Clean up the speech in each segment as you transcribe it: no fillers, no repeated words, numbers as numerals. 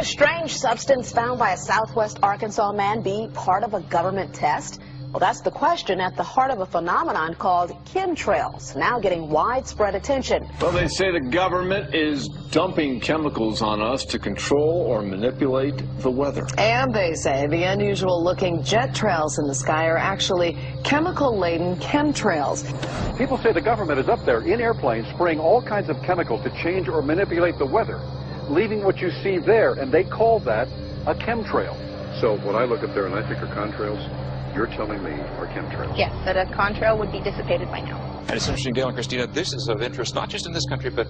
Could a strange substance found by a southwest Arkansas man be part of a government test? Well, that's the question at the heart of a phenomenon called chemtrails, now getting widespread attention. Well, they say the government is dumping chemicals on us to control or manipulate the weather. And they say the unusual-looking jet trails in the sky are actually chemical-laden chemtrails. People say the government is up there in airplanes spraying all kinds of chemicals to change or manipulate the weather, leaving what you see there, and they call that a chemtrail. So what I look up there and I think are contrails, you're telling me are chemtrails? Yes, that a contrail would be dissipated by now. And it's interesting, Dale and Christina, this is of interest not just in this country, but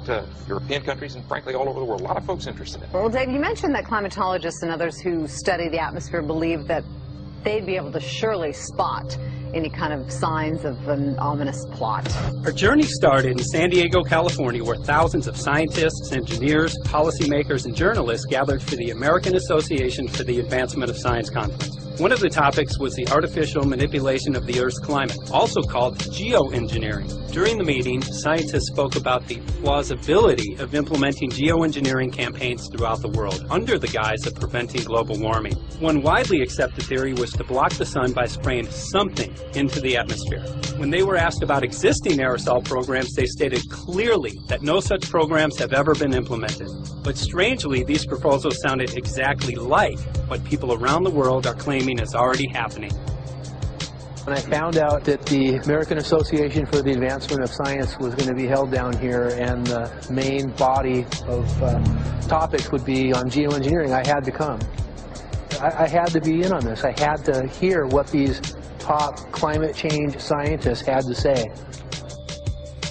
European countries and frankly all over the world. A lot of folks interested in it. Well, Dave, you mentioned that climatologists and others who study the atmosphere believe that they'd be able to surely spot any kind of signs of an ominous plot. Our journey started in San Diego, California, where thousands of scientists, engineers, policymakers, and journalists gathered for the American Association for the Advancement of Science Conference. One of the topics was the artificial manipulation of the Earth's climate, also called geoengineering. During the meeting, scientists spoke about the plausibility of implementing geoengineering campaigns throughout the world under the guise of preventing global warming. One widely accepted theory was to block the sun by spraying something into the atmosphere. When they were asked about existing aerosol programs, they stated clearly that no such programs have ever been implemented. But strangely, these proposals sounded exactly like what people around the world are claiming is already happening. When I found out that the American Association for the Advancement of Science was going to be held down here and the main body of topics would be on geoengineering, I had to come. I had to be in on this. I had to hear what these top climate change scientists had to say.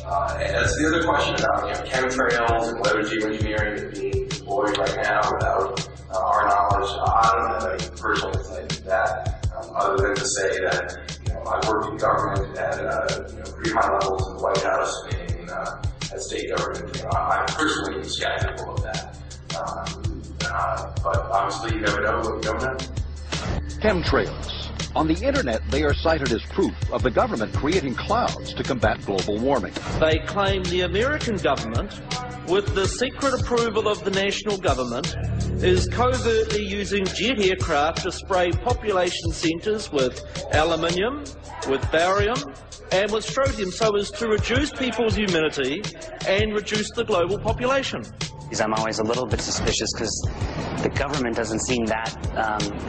And that's the other question about chemtrails and whether geoengineering is being deployed right now without our knowledge. I don't have any personal insight into that, other than to say that I worked in government at pretty high levels in the White House and in at state government. I'm personally skeptical of that. But obviously you never know what you don't know. Chemtrails. On the internet, they are cited as proof of the government creating clouds to combat global warming. They claim the American government, with the secret approval of the national government, is covertly using jet aircraft to spray population centres with aluminium, with barium, and with strontium so as to reduce people's immunity and reduce the global population. I'm always a little bit suspicious because the government doesn't seem that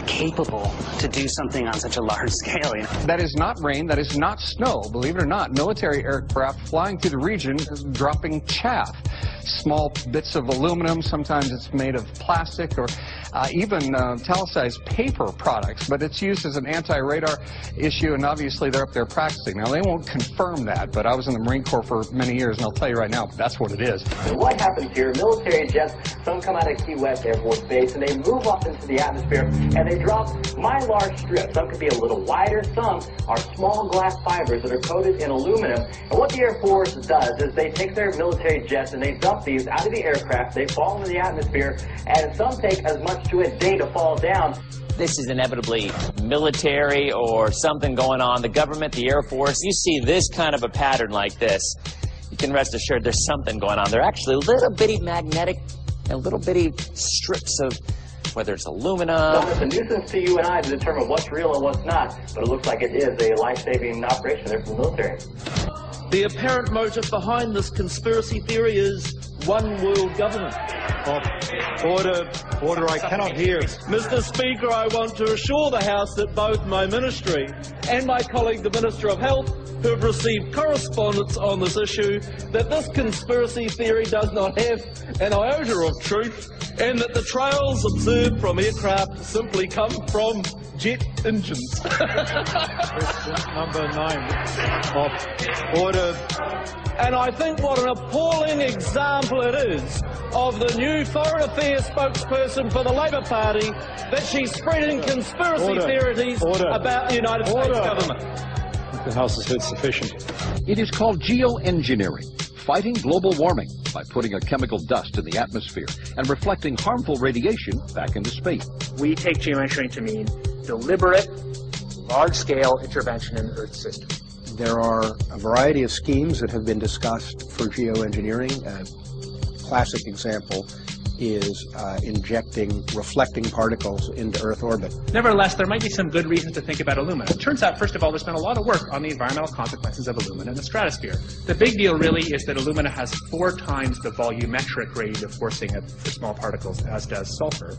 capable to do something on such a large scale. That is not rain, that is not snow. Believe it or not, military aircraft flying through the region is dropping chaff. Small bits of aluminum, sometimes it's made of plastic or even italicized paper products, but it's used as an anti-radar issue, and obviously they're up there practicing. Now, they won't confirm that, but I was in the Marine Corps for many years, and I'll tell you right now, that's what it is. And what happens here, military jets, some come out of Key West Air Force Base, and they move up into the atmosphere, and they drop mylar strips. Some could be a little wider, some are small glass fibers that are coated in aluminum. And what the Air Force does is they take their military jets and they dump these out of the aircraft, they fall into the atmosphere, and some take as much to a day to fall down. This is inevitably military or something going on. The government, the Air Force, you see this kind of a pattern like this, you can rest assured there's something going on. They're actually little bitty magnetic and little bitty strips of, whether it's aluminum. Well, it's a nuisance to you and I to determine what's real and what's not, but it looks like it is a life-saving operation there from the military. The apparent motive behind this conspiracy theory is one world government. Order, I cannot hear. Mr. Speaker, I want to assure the House that both my ministry and my colleague, the Minister of Health, who have received correspondence on this issue, that this conspiracy theory does not have an iota of truth, and that the trails observed from aircraft simply come from jet engines. Question number 9. Order. And I think what an appalling example it is of the new Foreign Affairs spokesperson for the Labour Party that she's spreading conspiracy theories about the United States government. The House has heard sufficient. It is called geoengineering, fighting global warming by putting a chemical dust in the atmosphere and reflecting harmful radiation back into space. We take geoengineering to mean deliberate, large-scale intervention in the Earth's system. There are a variety of schemes that have been discussed for geoengineering. A classic example is injecting reflecting particles into Earth orbit. Nevertheless, there might be some good reasons to think about aluminum. It turns out, first of all, there's been a lot of work on the environmental consequences of aluminum in the stratosphere. The big deal really is that aluminum has 4 times the volumetric radiative forcing for small particles as does sulfur.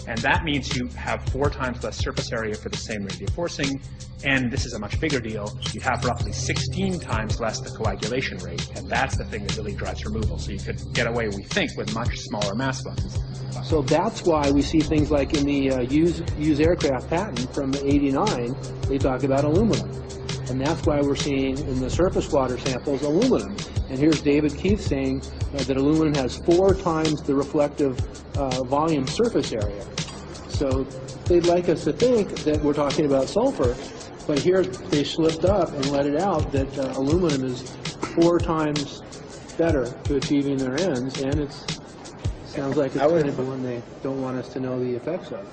And that means you have 4 times less surface area for the same radiative forcing. And this is a much bigger deal. You have roughly 16 times less the coagulation rate. And that's the thing that really drives removal. So you could get away, we think, with much smaller mass fluxes. So that's why we see things like in the used aircraft patent from '89, they talk about aluminum. And that's why we're seeing in the surface water samples aluminum. And here's David Keith saying that aluminum has 4 times the reflective volume surface area. So they'd like us to think that we're talking about sulfur, but here they slipped up and let it out that aluminum is 4 times better to achieving their ends, and it sounds like it's kind of the one they don't want us to know the effects of.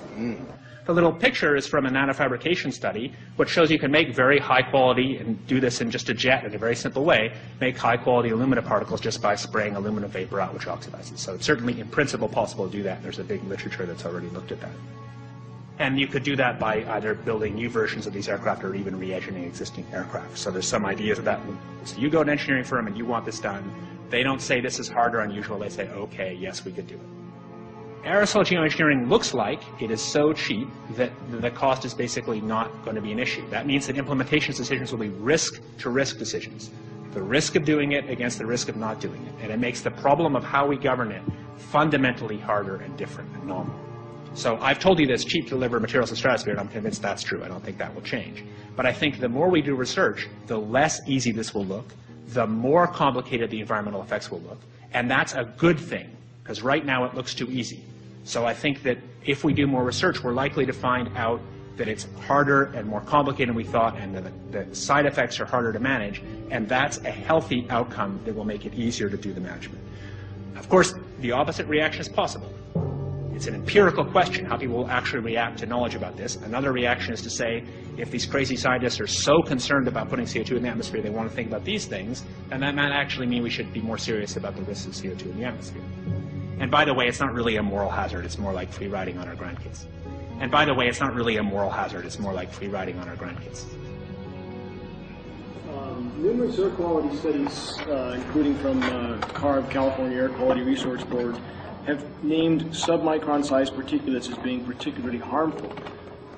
The little picture is from a nanofabrication study, which shows you can make very high quality, and do this in just a jet in a very simple way, make high quality alumina particles just by spraying aluminum vapor out, which oxidizes. So it's certainly in principle possible to do that. There's a big literature that's already looked at that. And you could do that by either building new versions of these aircraft or even re-engineering existing aircraft. So there's some ideas of that. So you go to an engineering firm and you want this done. They don't say this is hard or unusual. They say, okay, yes, we could do it. Aerosol geoengineering looks like it is so cheap that the cost is basically not going to be an issue. That means that implementation decisions will be risk-to-risk decisions. The risk of doing it against the risk of not doing it. And it makes the problem of how we govern it fundamentally harder and different and novel. So I've told you that it's cheap to deliver materials to the stratosphere, and I'm convinced that's true. I don't think that will change. But I think the more we do research, the less easy this will look, the more complicated the environmental effects will look. And that's a good thing, because right now it looks too easy. So I think that if we do more research, we're likely to find out that it's harder and more complicated than we thought, and the side effects are harder to manage, and that's a healthy outcome that will make it easier to do the management. Of course, the opposite reaction is possible. It's an empirical question, how people will actually react to knowledge about this. Another reaction is to say, if these crazy scientists are so concerned about putting CO2 in the atmosphere, they want to think about these things, then that might actually mean we should be more serious about the risks of CO2 in the atmosphere. And by the way, it's not really a moral hazard. It's more like free riding on our grandkids. And by the way, it's not really a moral hazard. It's more like free riding on our grandkids. Numerous air quality studies, including from CARB, California Air Quality Resource Board, have named submicron-sized particulates as being particularly harmful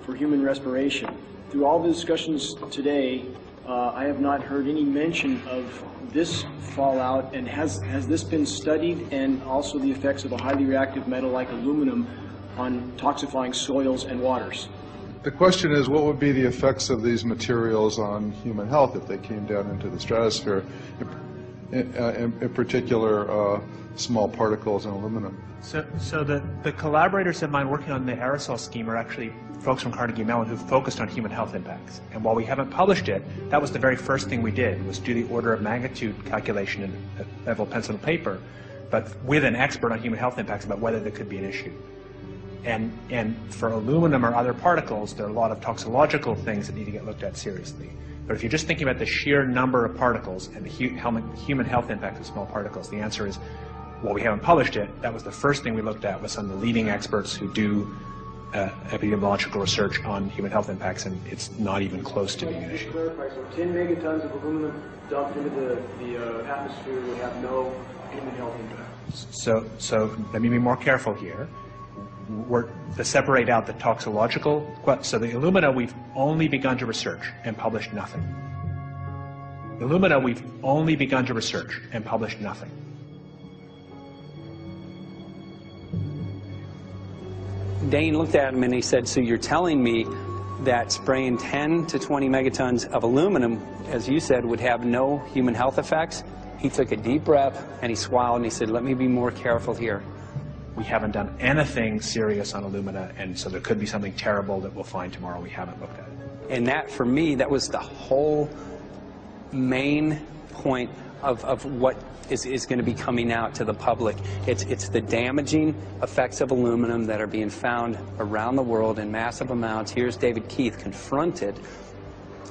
for human respiration. Through all the discussions today, I have not heard any mention of this fallout, and has this been studied, and also the effects of a highly reactive metal like aluminum on toxifying soils and waters? The question is, what would be the effects of these materials on human health if they came down into the stratosphere, in particular small particles and aluminum? So the collaborators of mine working on the aerosol scheme are actually folks from Carnegie Mellon who focused on human health impacts. And while we haven't published it, that was the very first thing we did, was do the order of magnitude calculation in a level pencil and paper, but with an expert on human health impacts about whether there could be an issue. And for aluminum or other particles, there are a lot of toxicological things that need to get looked at seriously. But if you're just thinking about the sheer number of particles and the human health impact of small particles, the answer is, well, we haven't published it. That was the first thing we looked at, with some of the leading experts who do epidemiological research on human health impacts, and it's not even close to being an issue. So 10 megatons of aluminum dumped into the atmosphere would have no human health impact. So let me be more careful here. We're to separate out the toxicological. So the alumina, we've only begun to research and published nothing. The alumina, we've only begun to research and published nothing. Dane looked at him and he said, so you're telling me that spraying 10 to 20 megatons of aluminum, as you said, would have no human health effects? He took a deep breath and he swallowed and he said, let me be more careful here. We haven't done anything serious on alumina, and so there could be something terrible that we'll find tomorrow. We haven't looked at it. And that, for me, that was the whole main point of what is going to be coming out to the public. It's the damaging effects of aluminum that are being found around the world in massive amounts. Here's David Keith confronted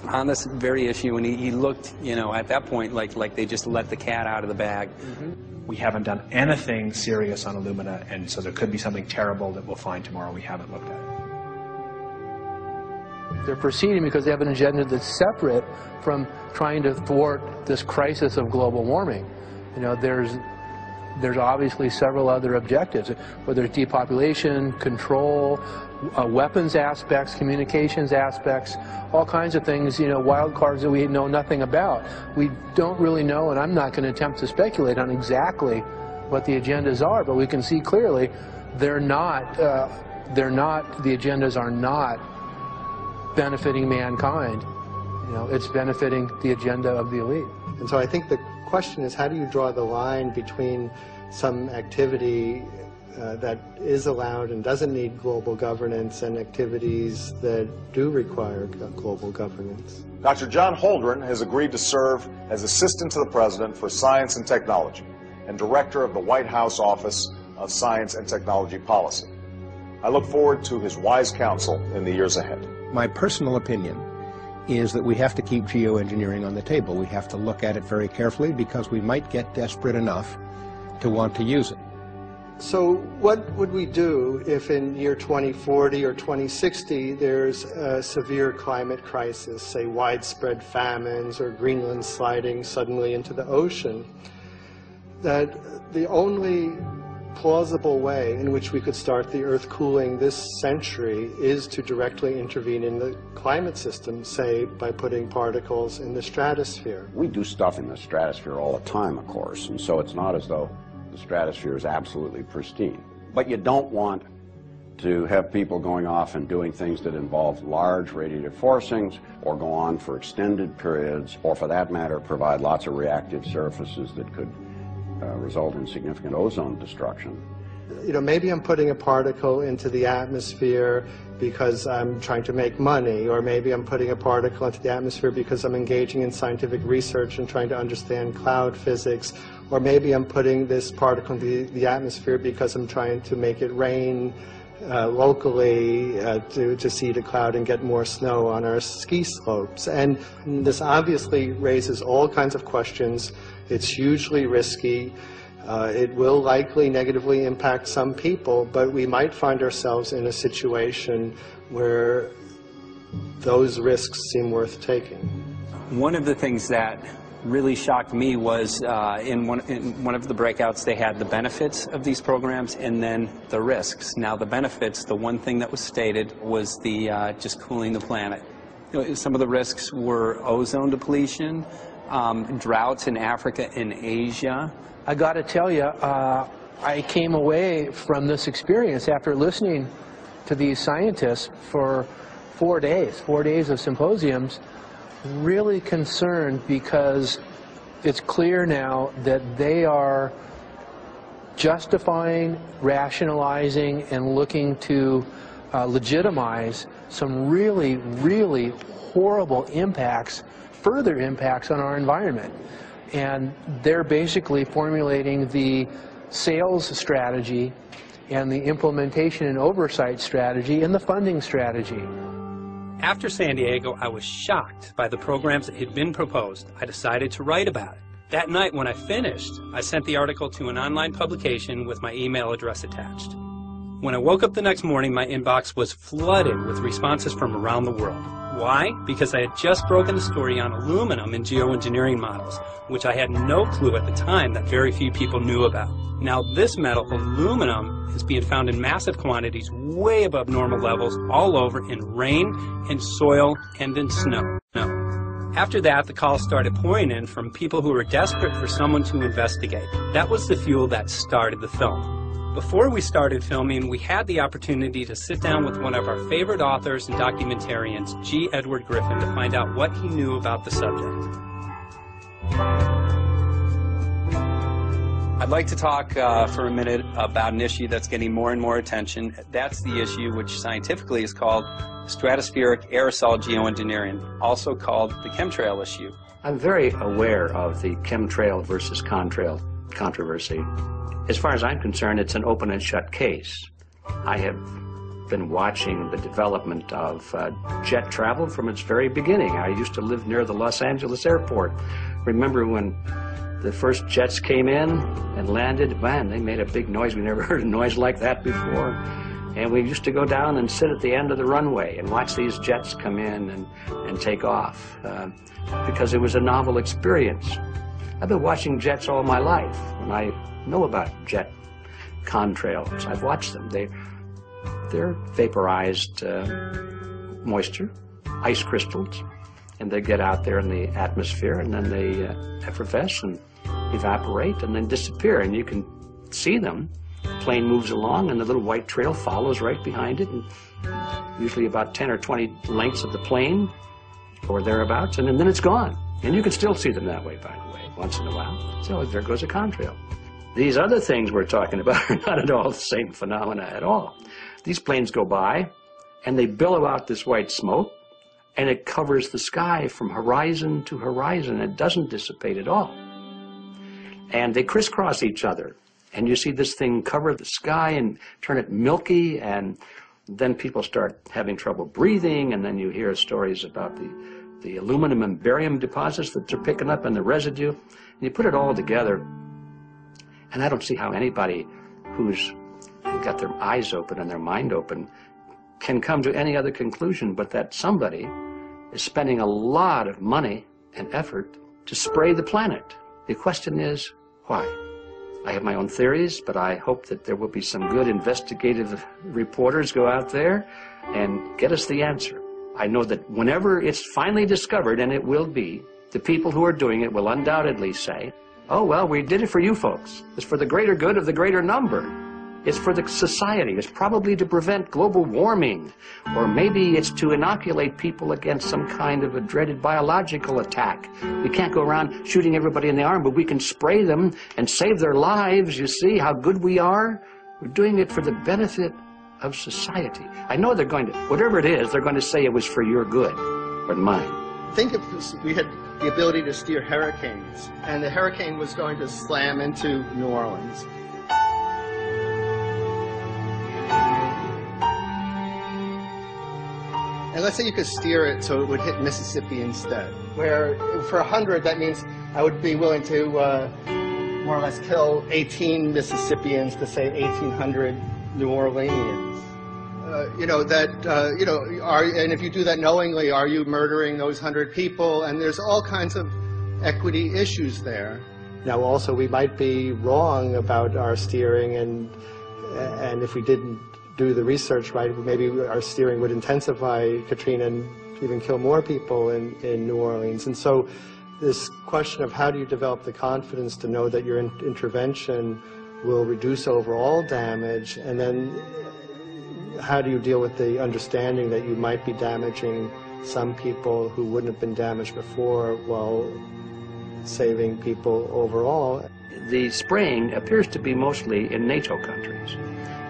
on this very issue, and he looked, you know, at that point like they just let the cat out of the bag. Mm-hmm. we haven't done anything serious on Illumina, and so there could be something terrible that we'll find tomorrow we haven't looked at. They're proceeding because they have an agenda that's separate from trying to thwart this crisis of global warming. You know, there's obviously several other objectives, whether it's depopulation, control, weapons aspects, communications aspects, all kinds of things, you know, wild cards that we know nothing about. We don't really know, and I'm not going to attempt to speculate on exactly what the agendas are, but we can see clearly the agendas are not benefiting mankind. You know, it's benefiting the agenda of the elite. And so I think the question is, how do you draw the line between some activity that is allowed and doesn't need global governance and activities that do require global governance? Dr. John Holdren has agreed to serve as Assistant to the President for Science and Technology and Director of the White House Office of Science and Technology Policy. I look forward to his wise counsel in the years ahead. My personal opinion is that we have to keep geoengineering on the table. We have to look at it very carefully because we might get desperate enough to want to use it. So what would we do if in year 2040 or 2060 there's a severe climate crisis, say widespread famines or Greenland sliding suddenly into the ocean? That the only plausible way in which we could start the Earth cooling this century is to directly intervene in the climate system, say by putting particles in the stratosphere. We do stuff in the stratosphere all the time, of course, and so it's not as though the stratosphere is absolutely pristine. But you don't want to have people going off and doing things that involve large radiative forcings or go on for extended periods, or for that matter provide lots of reactive surfaces that could result in significant ozone destruction. You know, maybe I'm putting a particle into the atmosphere because I'm trying to make money, or maybe I'm putting a particle into the atmosphere because I'm engaging in scientific research and trying to understand cloud physics, or maybe I'm putting this particle into the atmosphere because I'm trying to make it rain locally to seed a cloud and get more snow on our ski slopes. And this obviously raises all kinds of questions. It's hugely risky. It will likely negatively impact some people, but we might find ourselves in a situation where those risks seem worth taking. One of the things that really shocked me was in one of the breakouts they had the benefits of these programs and then the risks. Now the benefits, the one thing that was stated was the just cooling the planet. You know, some of the risks were ozone depletion, droughts in Africa and Asia. I got to tell you, I came away from this experience after listening to these scientists for 4 days of symposiums, really concerned because it's clear now that they are justifying, rationalizing, and looking to legitimize some really, really horrible impacts, further impacts on our environment. And they're basically formulating the sales strategy and the implementation and oversight strategy and the funding strategy. After San Diego, I was shocked by the programs that had been proposed. I decided to write about it. That night when I finished, I sent the article to an online publication with my email address attached. When I woke up the next morning, my inbox was flooded with responses from around the world. Why? Because I had just broken the story on aluminum in geoengineering models, which I had no clue at the time that very few people knew about. Now this metal, aluminum, is being found in massive quantities way above normal levels all over in rain, in soil, and in snow. After that, the calls started pouring in from people who were desperate for someone to investigate. That was the fuel that started the film. Before we started filming, we had the opportunity to sit down with one of our favorite authors and documentarians, G. Edward Griffin, to find out what he knew about the subject. I'd like to talk for a minute about an issue that's getting more and more attention. That's the issue which scientifically is called stratospheric aerosol geoengineering, also called the chemtrail issue. I'm very aware of the chemtrail versus contrail controversy. As far as I'm concerned, it's an open and shut case. I have been watching the development of jet travel from its very beginning. I used to live near the Los Angeles airport. Remember when the first jets came in and landed, man, they made a big noise. We never heard a noise like that before. And we used to go down and sit at the end of the runway and watch these jets come in and take off because it was a novel experience. I've been watching jets all my life, and I know about jet contrails. I've watched them. They're vaporized moisture, ice crystals, and they get out there in the atmosphere, and then they effervesce and evaporate and then disappear, and you can see them. The plane moves along, and the little white trail follows right behind it, and usually about 10 or 20 lengths of the plane or thereabouts, and then it's gone. And you can still see them that way, by the way, once in a while. So there goes a contrail. These other things we're talking about are not at all the same phenomena at all. These planes go by, and they billow out this white smoke, and it covers the sky from horizon to horizon. It doesn't dissipate at all. And they crisscross each other. And you see this thing cover the sky and turn it milky, and then people start having trouble breathing, and then you hear stories about the aluminum and barium deposits that they're picking up and the residue. And you put it all together, and I don't see how anybody who's got their eyes open and their mind open can come to any other conclusion but that somebody is spending a lot of money and effort to spray the planet. The question is, why? I have my own theories, but I hope that there will be some good investigative reporters go out there and get us the answer. I know that whenever it's finally discovered, and it will be, the people who are doing it will undoubtedly say, oh, well, we did it for you folks. It's for the greater good of the greater number. It's for the society. It's probably to prevent global warming. Or maybe it's to inoculate people against some kind of a dreaded biological attack. We can't go around shooting everybody in the arm, but we can spray them and save their lives. You see how good we are? We're doing it for the benefit of society. I know they're going to, whatever it is, they're going to say it was for your good or mine. Think if we had the ability to steer hurricanes, and the hurricane was going to slam into New Orleans. And let's say you could steer it so it would hit Mississippi instead, where for 100, that means I would be willing to more or less kill 18 Mississippians to save 1,800 New Orleanians. And if you do that knowingly, are you murdering those 100 people? And there's all kinds of equity issues there. Now, also, we might be wrong about our steering, and if we didn't do the research right, maybe our steering would intensify Katrina and even kill more people in New Orleans. And so this question of how do you develop the confidence to know that your intervention will reduce overall damage, and then how do you deal with the understanding that you might be damaging some people who wouldn't have been damaged before while saving people overall? The spraying appears to be mostly in NATO countries.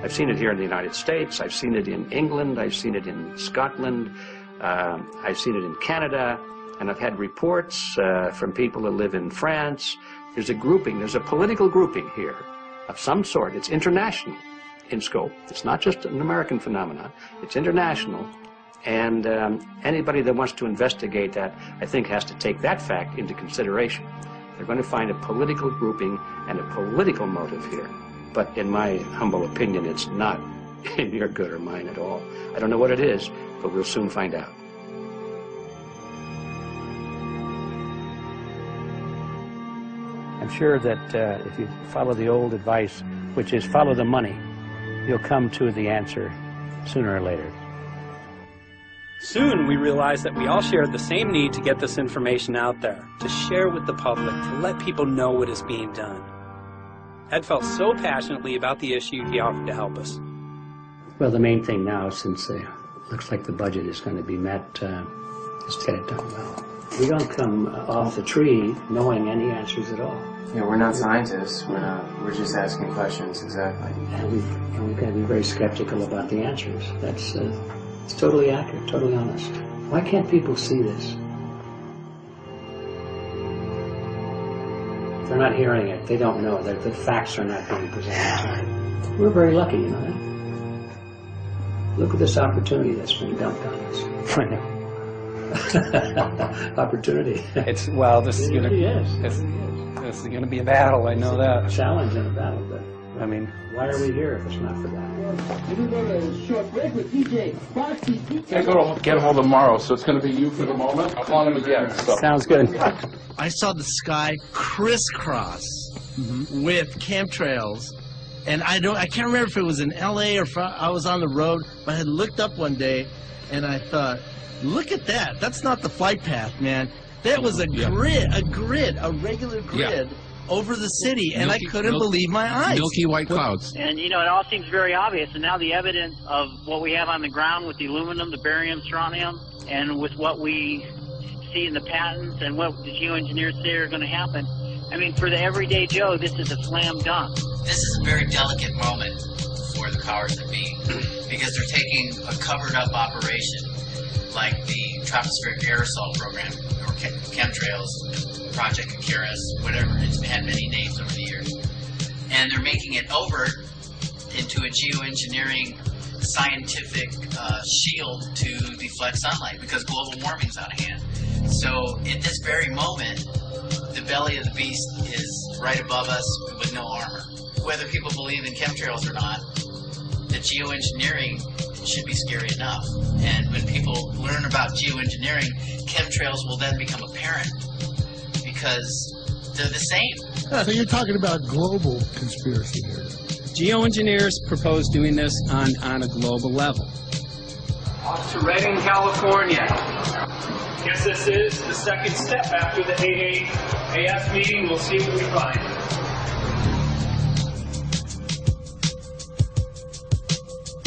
I've seen it here in the United States, I've seen it in England, I've seen it in Scotland, I've seen it in Canada, and I've had reports from people who live in France. There's a grouping, there's a political grouping here of some sort. It's international in scope. It's not just an American phenomenon, it's international. And anybody that wants to investigate that, I think, has to take that fact into consideration. They're going to find a political grouping and a political motive here. But in my humble opinion, it's not in your good or mine at all. I don't know what it is, but we'll soon find out. I'm sure that if you follow the old advice, which is follow the money, you'll come to the answer sooner or later. Soon we realized that we all shared the same need to get this information out there, to share with the public, to let people know what is being done. Ed felt so passionately about the issue, he offered to help us. Well, the main thing now, since it looks like the budget is going to be met, is to get it done well. We don't come off the tree knowing any answers at all. Yeah, we're not scientists. We're just asking questions, exactly. And we've got to be very skeptical about the answers. That's it's totally accurate, totally honest. Why can't people see this? They're not hearing it. They don't know. The facts are not being presented to them. We're very lucky, you know that? Look at this opportunity that's been dumped on us. I know. Opportunity. It's, well, this, It you know, really is. it's, this is going to be a battle, I know that. Challenge and a battle, but I mean, why are we here if it's not for that? We're going to go to a short break with DJ Foxy. Can't go to get him home tomorrow, so it's going to be you for the moment. I'll call him again. So. Sounds good. I saw the sky crisscross with chemtrails, and I can't remember if it was in LA or I was on the road, but I had looked up one day, and I thought, look at that. That's not the flight path, man. That was a grid, a regular grid. Over the city, and I couldn't believe my eyes. Milky white clouds. And, you know, it all seems very obvious, and now the evidence of what we have on the ground with the aluminum, the barium, strontium, and with what we see in the patents and what the geoengineers say are going to happen, I mean, for the everyday Joe, this is a slam dunk. This is a very delicate moment for the powers that be, because they're taking a covered-up operation like the tropospheric aerosol program, or chemtrails, Project Icarus, whatever. It's had many names over the years. And they're making it over into a geoengineering scientific shield to deflect sunlight because global warming's out of hand. So at this very moment, the belly of the beast is right above us with no armor. Whether people believe in chemtrails or not, the geoengineering should be scary enough. And when people learn about geoengineering, chemtrails will then become apparent. Because they're the same. So you're talking about global conspiracy here. Geoengineers propose doing this on a global level. Off to Redding, California. Guess this is the second step after the AAAS meeting. We'll see what we find.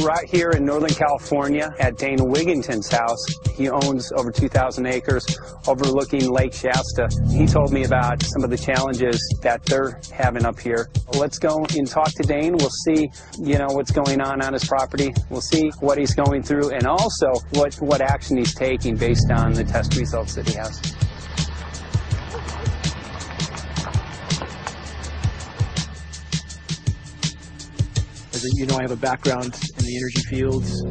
Right here in Northern California at Dana Wigington's house. He owns over 2,000 acres overlooking Lake Shasta. He told me about some of the challenges that they're having up here. Let's go and talk to Dane. We'll see, you know, what's going on his property. We'll see what he's going through and also what action he's taking based on the test results that he has. As you know, I have a background in the energy fields.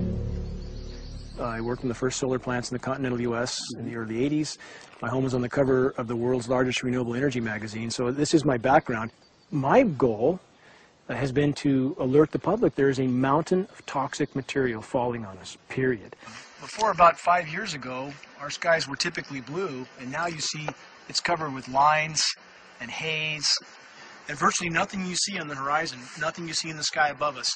I worked in the first solar plants in the continental U.S. in the early 80s. My home was on the cover of the world's largest renewable energy magazine, so this is my background. My goal has been to alert the public there is a mountain of toxic material falling on us, period. Before about 5 years ago, our skies were typically blue, and now you see it's covered with lines and haze, and virtually nothing you see on the horizon, nothing you see in the sky above us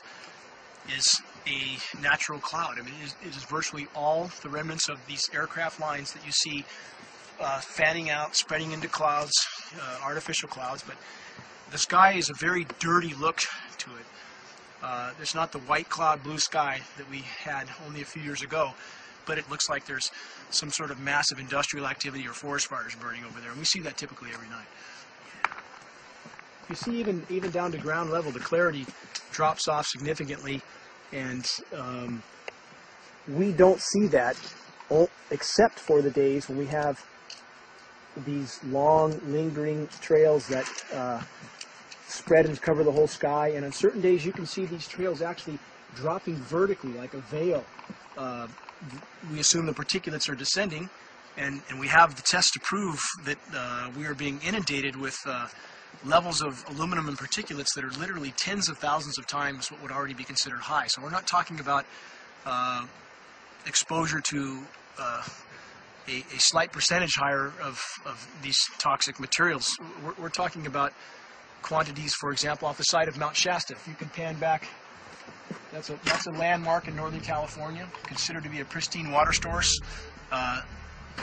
is a natural cloud. I mean, it is virtually all the remnants of these aircraft lines that you see fanning out, spreading into clouds, artificial clouds, but the sky is a very dirty look to it. There's not the white cloud blue sky that we had only a few years ago, but it looks like there's some sort of massive industrial activity or forest fires burning over there, and we see that typically every night. You see even down to ground level, the clarity drops off significantly, and we don't see that except for the days when we have these long, lingering trails that spread and cover the whole sky, and on certain days you can see these trails actually dropping vertically like a veil. We assume the particulates are descending, and we have the tests to prove that we are being inundated with levels of aluminum and particulates that are literally tens of thousands of times what would already be considered high. So we're not talking about exposure to a slight percentage higher of these toxic materials. We're talking about quantities, for example, off the side of Mount Shasta. If you can pan back, that's a landmark in Northern California, considered to be a pristine water source.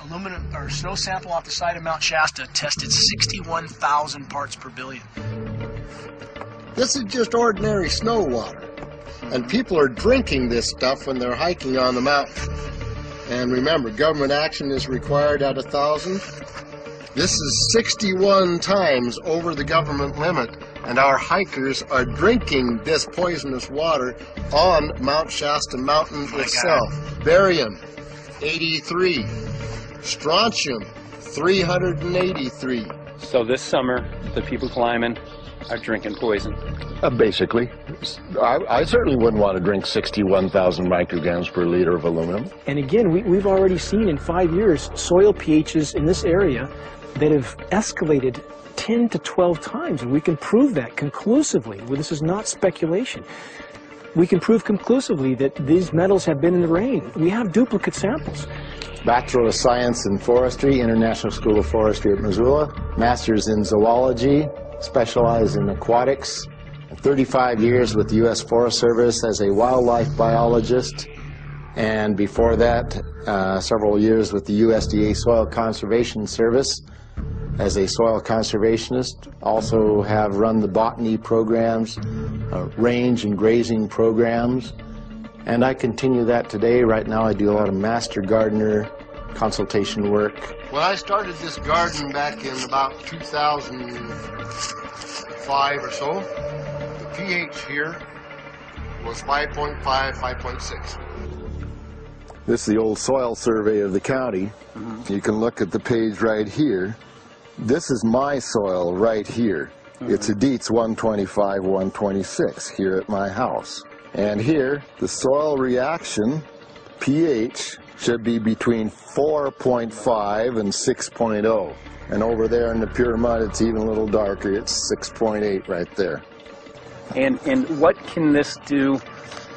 Aluminum or snow sample off the side of Mount Shasta tested 61,000 parts per billion. This is just ordinary snow water, and people are drinking this stuff when they're hiking on the mountain. And remember, government action is required at 1,000. This is 61 times over the government limit, and our hikers are drinking this poisonous water on Mount Shasta Mountain itself. Barium, 83. Strontium, 383. So this summer, the people climbing are drinking poison. Basically. I certainly wouldn't want to drink 61,000 micrograms per liter of aluminum. And again, we've already seen in 5 years soil pHs in this area that have escalated 10 to 12 times, and we can prove that conclusively. Well, this is not speculation. We can prove conclusively that these metals have been in the rain. We have duplicate samples. Bachelor of Science in Forestry, International School of Forestry at Missoula. Master's in Zoology, specialized in aquatics. 35 years with the U.S. Forest Service as a wildlife biologist. And before that, several years with the USDA Soil Conservation Service as a soil conservationist. Also have run the botany programs, range and grazing programs. And I continue that today. Right now I do a lot of master gardener consultation work. When I started this garden back in about 2005 or so, the pH here was 5.5, 5.6. This is the old soil survey of the county. You can look at the page right here. This is my soil right here. It's a Dietz 125, 126 here at my house. And here, the soil reaction pH should be between 4.5 and 6.0. And over there in the pure mud, it's even a little darker. It's 6.8 right there. And what can this do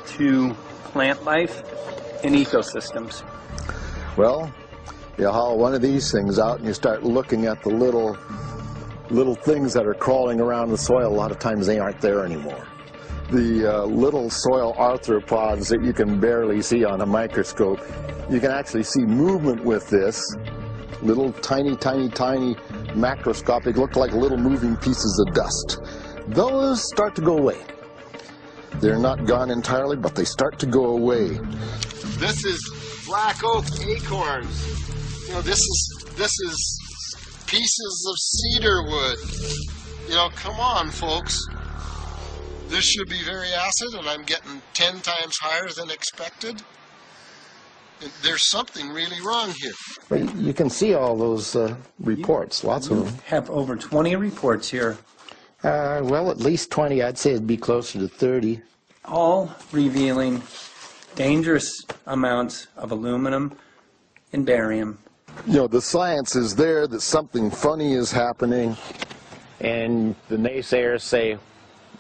to plant life and ecosystems? Well, you haul one of these things out and you start looking at the little things that are crawling around the soil. A lot of times they aren't there anymore. The little soil arthropods that you can barely see on a microscope, you can actually see movement with this. Little tiny macroscopic, look like little moving pieces of dust. Those start to go away. They're not gone entirely, but they start to go away. This is black oak acorns. You know, this is pieces of cedar wood. You know, come on, folks. This should be very acid, and I'm getting 10 times higher than expected. There's something really wrong here. Well, you can see all those reports, lots of them. You have over 20 reports here. Well, at least 20. I'd say it'd be closer to 30. All revealing dangerous amounts of aluminum and barium. You know, the science is there that something funny is happening. And the naysayers say,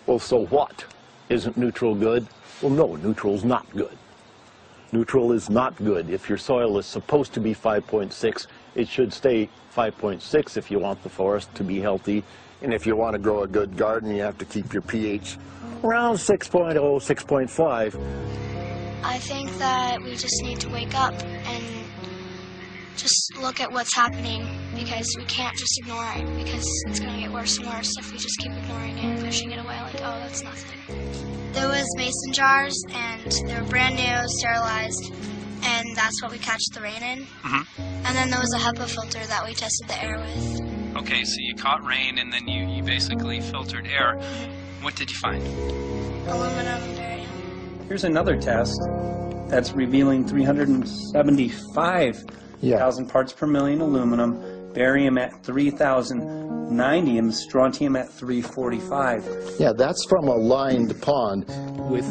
well, so what? Isn't neutral good? Well, no, neutral's not good. Neutral is not good. If your soil is supposed to be 5.6, it should stay 5.6 if you want the forest to be healthy. And if you want to grow a good garden, you have to keep your pH around 6.0, 6.5. I think that we just need to wake up and just look at what's happening, because we can't just ignore it, because it's going to get worse and worse if we just keep ignoring it and pushing it away like, oh, that's nothing. There was mason jars, and they were brand new, sterilized, and that's what we catch the rain in. And then there was a HEPA filter that we tested the air with. Okay, so you caught rain and then you basically filtered air. What did you find? Aluminum and barium. Here's another test that's revealing 375,000 parts per million aluminum, barium at 3,090, and strontium at 345. Yeah, that's from a lined pond. With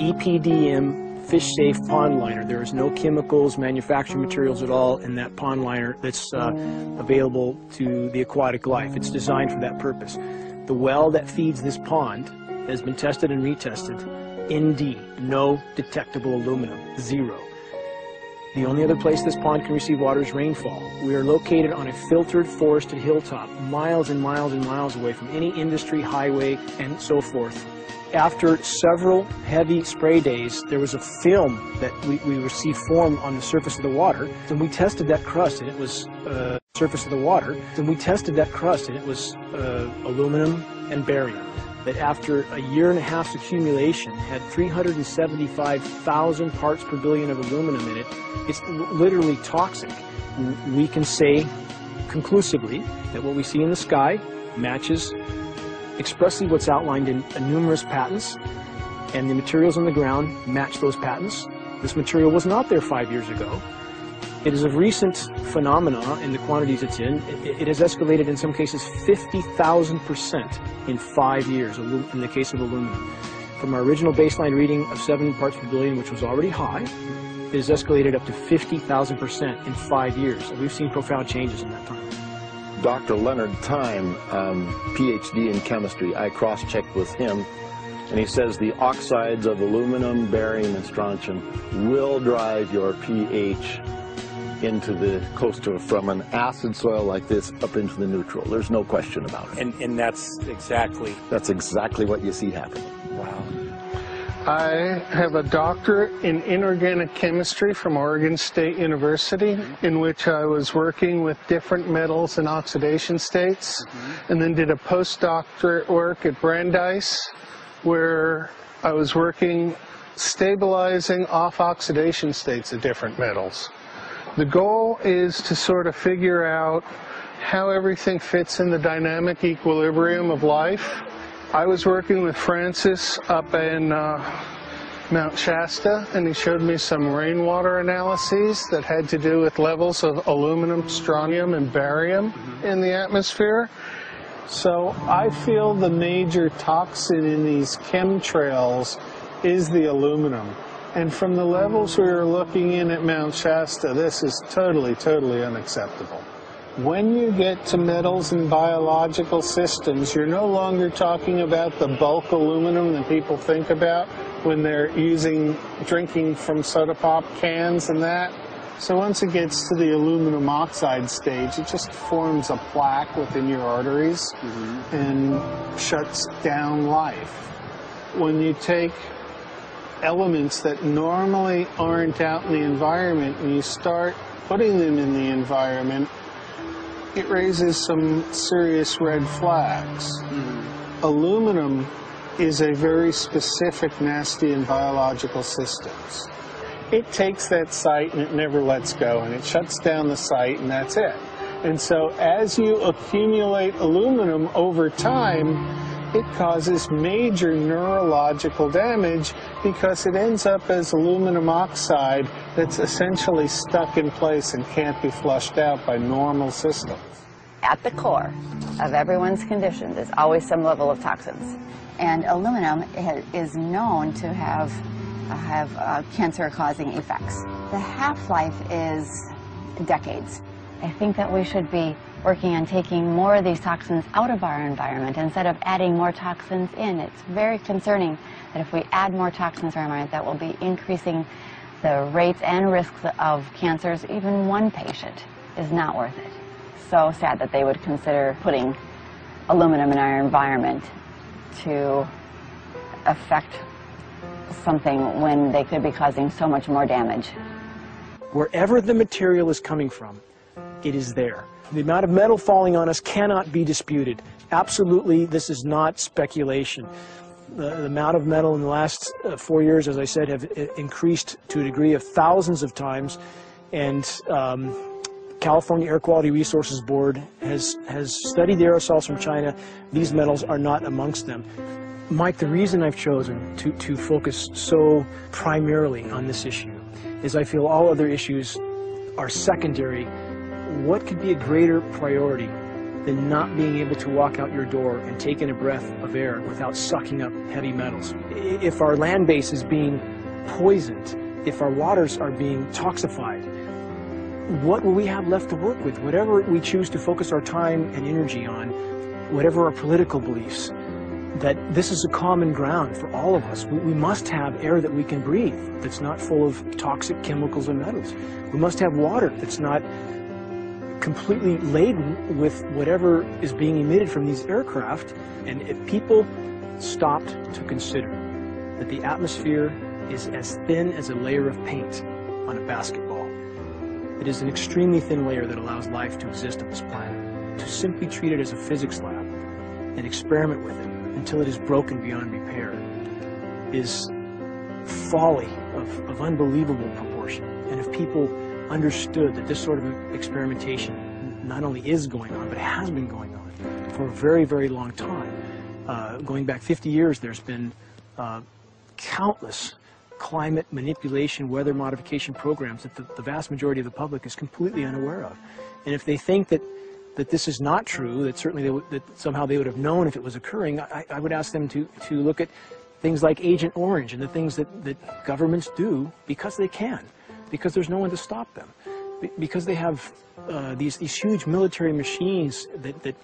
EPDM fish-safe pond liner. There is no chemicals, manufacturing materials at all in that pond liner that's available to the aquatic life. It's designed for that purpose. The well that feeds this pond has been tested and retested. ND, no detectable aluminum, 0. The only other place this pond can receive water is rainfall. We are located on a filtered, forested hilltop, miles and miles and miles away from any industry, highway, and so forth. After several heavy spray days, there was a film that we received formed on the surface of the water, and we tested that crust, and it was aluminum and barium. That after a year and a half's accumulation had 375,000 parts per billion of aluminum in it. It's literally toxic. We can say conclusively that what we see in the sky matches expressly what's outlined in numerous patents, and the materials on the ground match those patents. This material was not there 5 years ago. It is a recent phenomena in the quantities it's in. It has escalated in some cases 50,000% in 5 years in the case of aluminum. From our original baseline reading of 7 parts per billion, which was already high, it has escalated up to 50,000% in 5 years. So we've seen profound changes in that time. Dr. Leonard Time, PhD in chemistry, I cross-checked with him, and he says the oxides of aluminum, barium, and strontium will drive your pH into the coastal, from an acid soil like this up into the neutral. There's no question about it. And that's exactly what you see happening. Wow. I have a doctorate in inorganic chemistry from Oregon State University, in which I was working with different metals and oxidation states, and then did a postdoctorate work at Brandeis, where I was working stabilizing off oxidation states of different metals. The goal is to sort of figure out how everything fits in the dynamic equilibrium of life. I was working with Francis up in Mount Shasta, and he showed me some rainwater analyses that had to do with levels of aluminum, strontium, and barium in the atmosphere. So I feel the major toxin in these chemtrails is the aluminum. And from the levels we were looking in at Mount Shasta, this is totally, totally unacceptable. When you get to metals and biological systems, you're no longer talking about the bulk aluminum that people think about when they're drinking from soda pop cans and that. So once it gets to the aluminum oxide stage, it just forms a plaque within your arteries and shuts down life. When you take elements that normally aren't out in the environment and you start putting them in the environment, it raises some serious red flags. Aluminum is a very specific nasty in biological systems. It takes that site and it never lets go, and it shuts down the site, and that's it. And so as you accumulate aluminum over time, it causes major neurological damage because it ends up as aluminum oxide that's essentially stuck in place and can't be flushed out by normal systems. At the core of everyone's conditions is always some level of toxins. And aluminum is known to have cancer-causing effects. The half-life is decades. I think that we should be working on taking more of these toxins out of our environment instead of adding more toxins in. It's very concerning that if we add more toxins to our environment, that will be increasing the rates and risks of cancers. Even one patient is not worth it. So sad that they would consider putting aluminum in our environment to affect something when they could be causing so much more damage. Wherever the material is coming from, it is there. The amount of metal falling on us cannot be disputed. Absolutely, this is not speculation. The amount of metal in the last 4 years, as I said, have increased to a degree of thousands of times, and California Air Quality Resources Board has studied the aerosols from China. These metals are not amongst them. Mike, the reason I've chosen to focus so primarily on this issue is I feel all other issues are secondary. What could be a greater priority than not being able to walk out your door and take in a breath of air without sucking up heavy metals? If our land base is being poisoned, if our waters are being toxified, what will we have left to work with? Whatever we choose to focus our time and energy on, whatever our political beliefs, that this is a common ground for all of us. We must have air that we can breathe that's not full of toxic chemicals and metals. We must have water that's not completely laden with whatever is being emitted from these aircraft. And if people stopped to consider that the atmosphere is as thin as a layer of paint on a basketball, it is an extremely thin layer that allows life to exist on this planet. To simply treat it as a physics lab and experiment with it until it is broken beyond repair is folly of unbelievable proportion. And if people understood that this sort of experimentation not only is going on, but has been going on for a very, very long time. Going back 50 years, there's been countless climate manipulation, weather modification programs that the vast majority of the public is completely unaware of. And if they think that this is not true, that certainly that somehow they would have known if it was occurring, I would ask them to look at things like Agent Orange and the things that governments do because they can, because there's no one to stop them, because they have these huge military machines that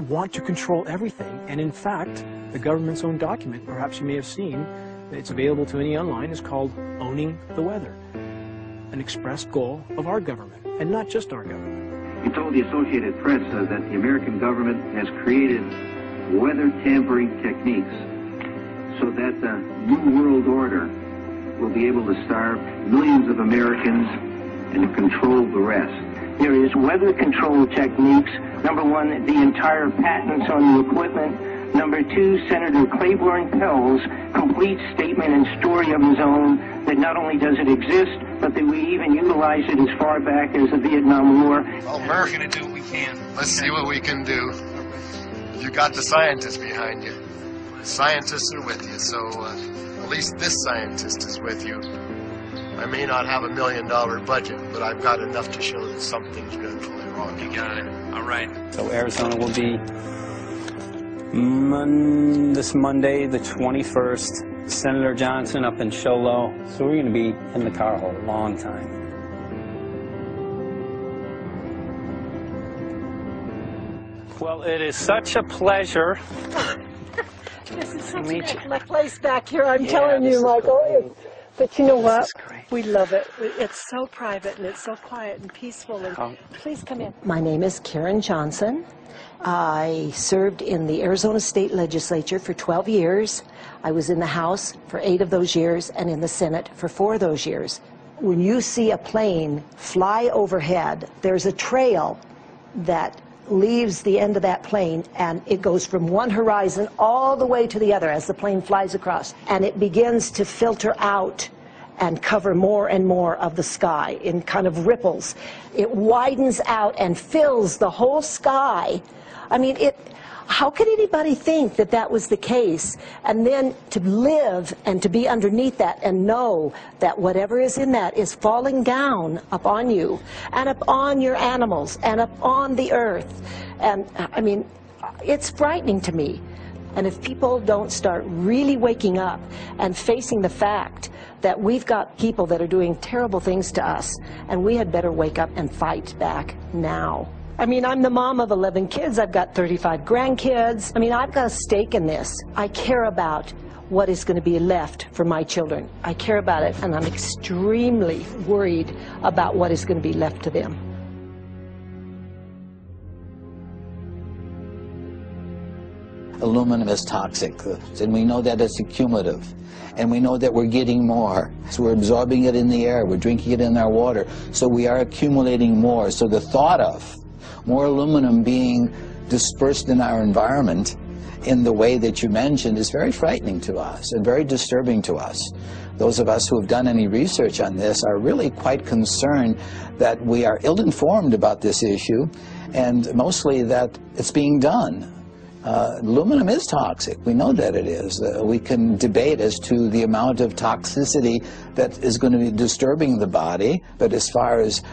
want to control everything. And in fact, the government's own document, perhaps you may have seen, it's available to any online, is called Owning the Weather, an express goal of our government, and not just our government. He told the Associated Press that the American government has created weather tampering techniques so that the New World Order will be able to starve millions of Americans and control the rest. There is weather control techniques. Number one, the entire patents on the equipment. Number two, Senator Claiborne Pell's complete statement and story of his own that not only does it exist, but that we even utilized it as far back as the Vietnam War. Well, Murph, we're going to do what we can. Let's see what we can do. You got the scientists behind you. The scientists are with you, so at least this scientist is with you. I may not have $1 million budget, but I've got enough to show that something's going to be wrong. You got it. All right. So Arizona will be this Monday, the 21st. Senator Johnson up in Show Low. So we're going to be in the car a long time. Well, it is such a pleasure. This is such Meet a place back here, I'm Yeah, telling this you, is Michael. But you know what? is great. We love it. It's so private and it's so quiet and peaceful. And please come in. My name is Karen Johnson. I served in the Arizona State Legislature for 12 years. I was in the House for 8 of those years and in the Senate for 4 of those years. When you see a plane fly overhead, there's a trail that leaves the end of that plane, and it goes from one horizon all the way to the other as the plane flies across, and it begins to filter out and cover more and more of the sky in kind of ripples. It widens out and fills the whole sky. I mean, how could anybody think that that was the case? And then to live and to be underneath that and know that whatever is in that is falling down upon you and upon your animals and upon the earth. And I mean, it's frightening to me. And if people don't start really waking up and facing the fact that we've got people that are doing terrible things to us, and we had better wake up and fight back now. I mean, I'm the mom of 11 kids. I've got 35 grandkids. I mean, I've got a stake in this. I care about what is going to be left for my children. I care about it, and I'm extremely worried about what is going to be left to them. Aluminum is toxic, and we know that it's accumulative. And we know that we're getting more. So we're absorbing it in the air, we're drinking it in our water, so we are accumulating more. So the thought of more aluminum being dispersed in our environment in the way that you mentioned is very frightening to us and very disturbing to us. Those of us who have done any research on this are really quite concerned that we are ill-informed about this issue, and mostly that it's being done. Aluminum is toxic. We know that it is. We can debate as to the amount of toxicity that is going to be disturbing the body, but as far as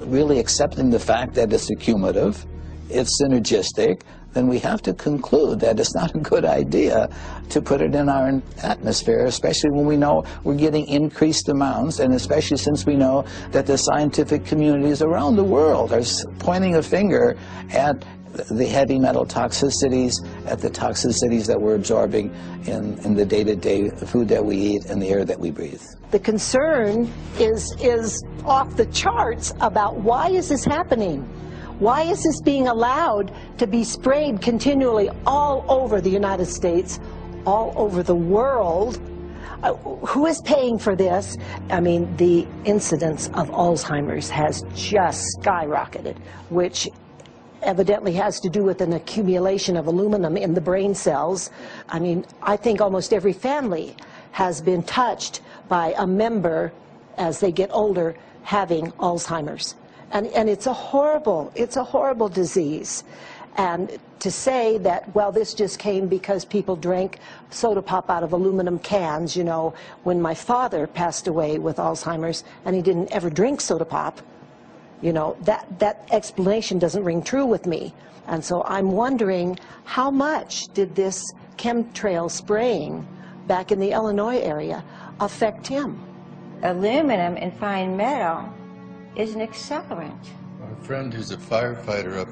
really accepting the fact that it's accumulative, it's synergistic, then we have to conclude that it's not a good idea to put it in our atmosphere, especially when we know we're getting increased amounts, and especially since we know that the scientific communities around the world are pointing a finger at the heavy metal toxicities, at the toxicities that we're absorbing in the day-to-day food that we eat and the air that we breathe. The concern is off the charts about why is this happening? Why is this being allowed to be sprayed continually all over the United States, all over the world? Who is paying for this? I mean, the incidence of Alzheimer's has just skyrocketed, which evidently has to do with an accumulation of aluminum in the brain cells. I mean, I think almost every family has been touched by a member as they get older having Alzheimer's. And it's a horrible disease. And to say that, well, this just came because people drank soda pop out of aluminum cans, you know, when my father passed away with Alzheimer's and he didn't ever drink soda pop, you know, that explanation doesn't ring true with me. And so I'm wondering, how much did this chemtrail spraying back in the Illinois area affect him? Aluminum and fine metal is an accelerant. A friend who's a firefighter up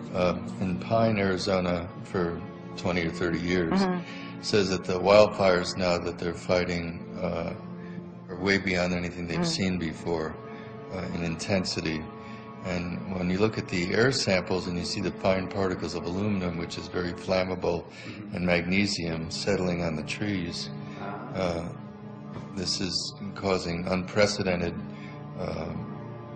in Pine, Arizona for 20 or 30 years says that the wildfires now that they're fighting are way beyond anything they've seen before in intensity. And when you look at the air samples and you see the fine particles of aluminum, which is very flammable, and magnesium settling on the trees, this is causing unprecedented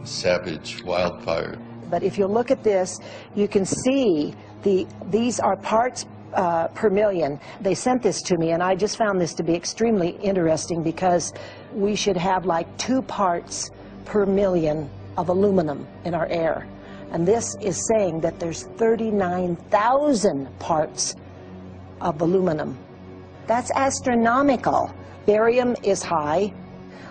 savage wildfire. But if you look at this, you can see these are parts per million. They sent this to me, and I just found this to be extremely interesting because we should have like 2 parts per million of aluminum in our air. And this is saying that there's 39,000 parts of aluminum. That's astronomical. Barium is high.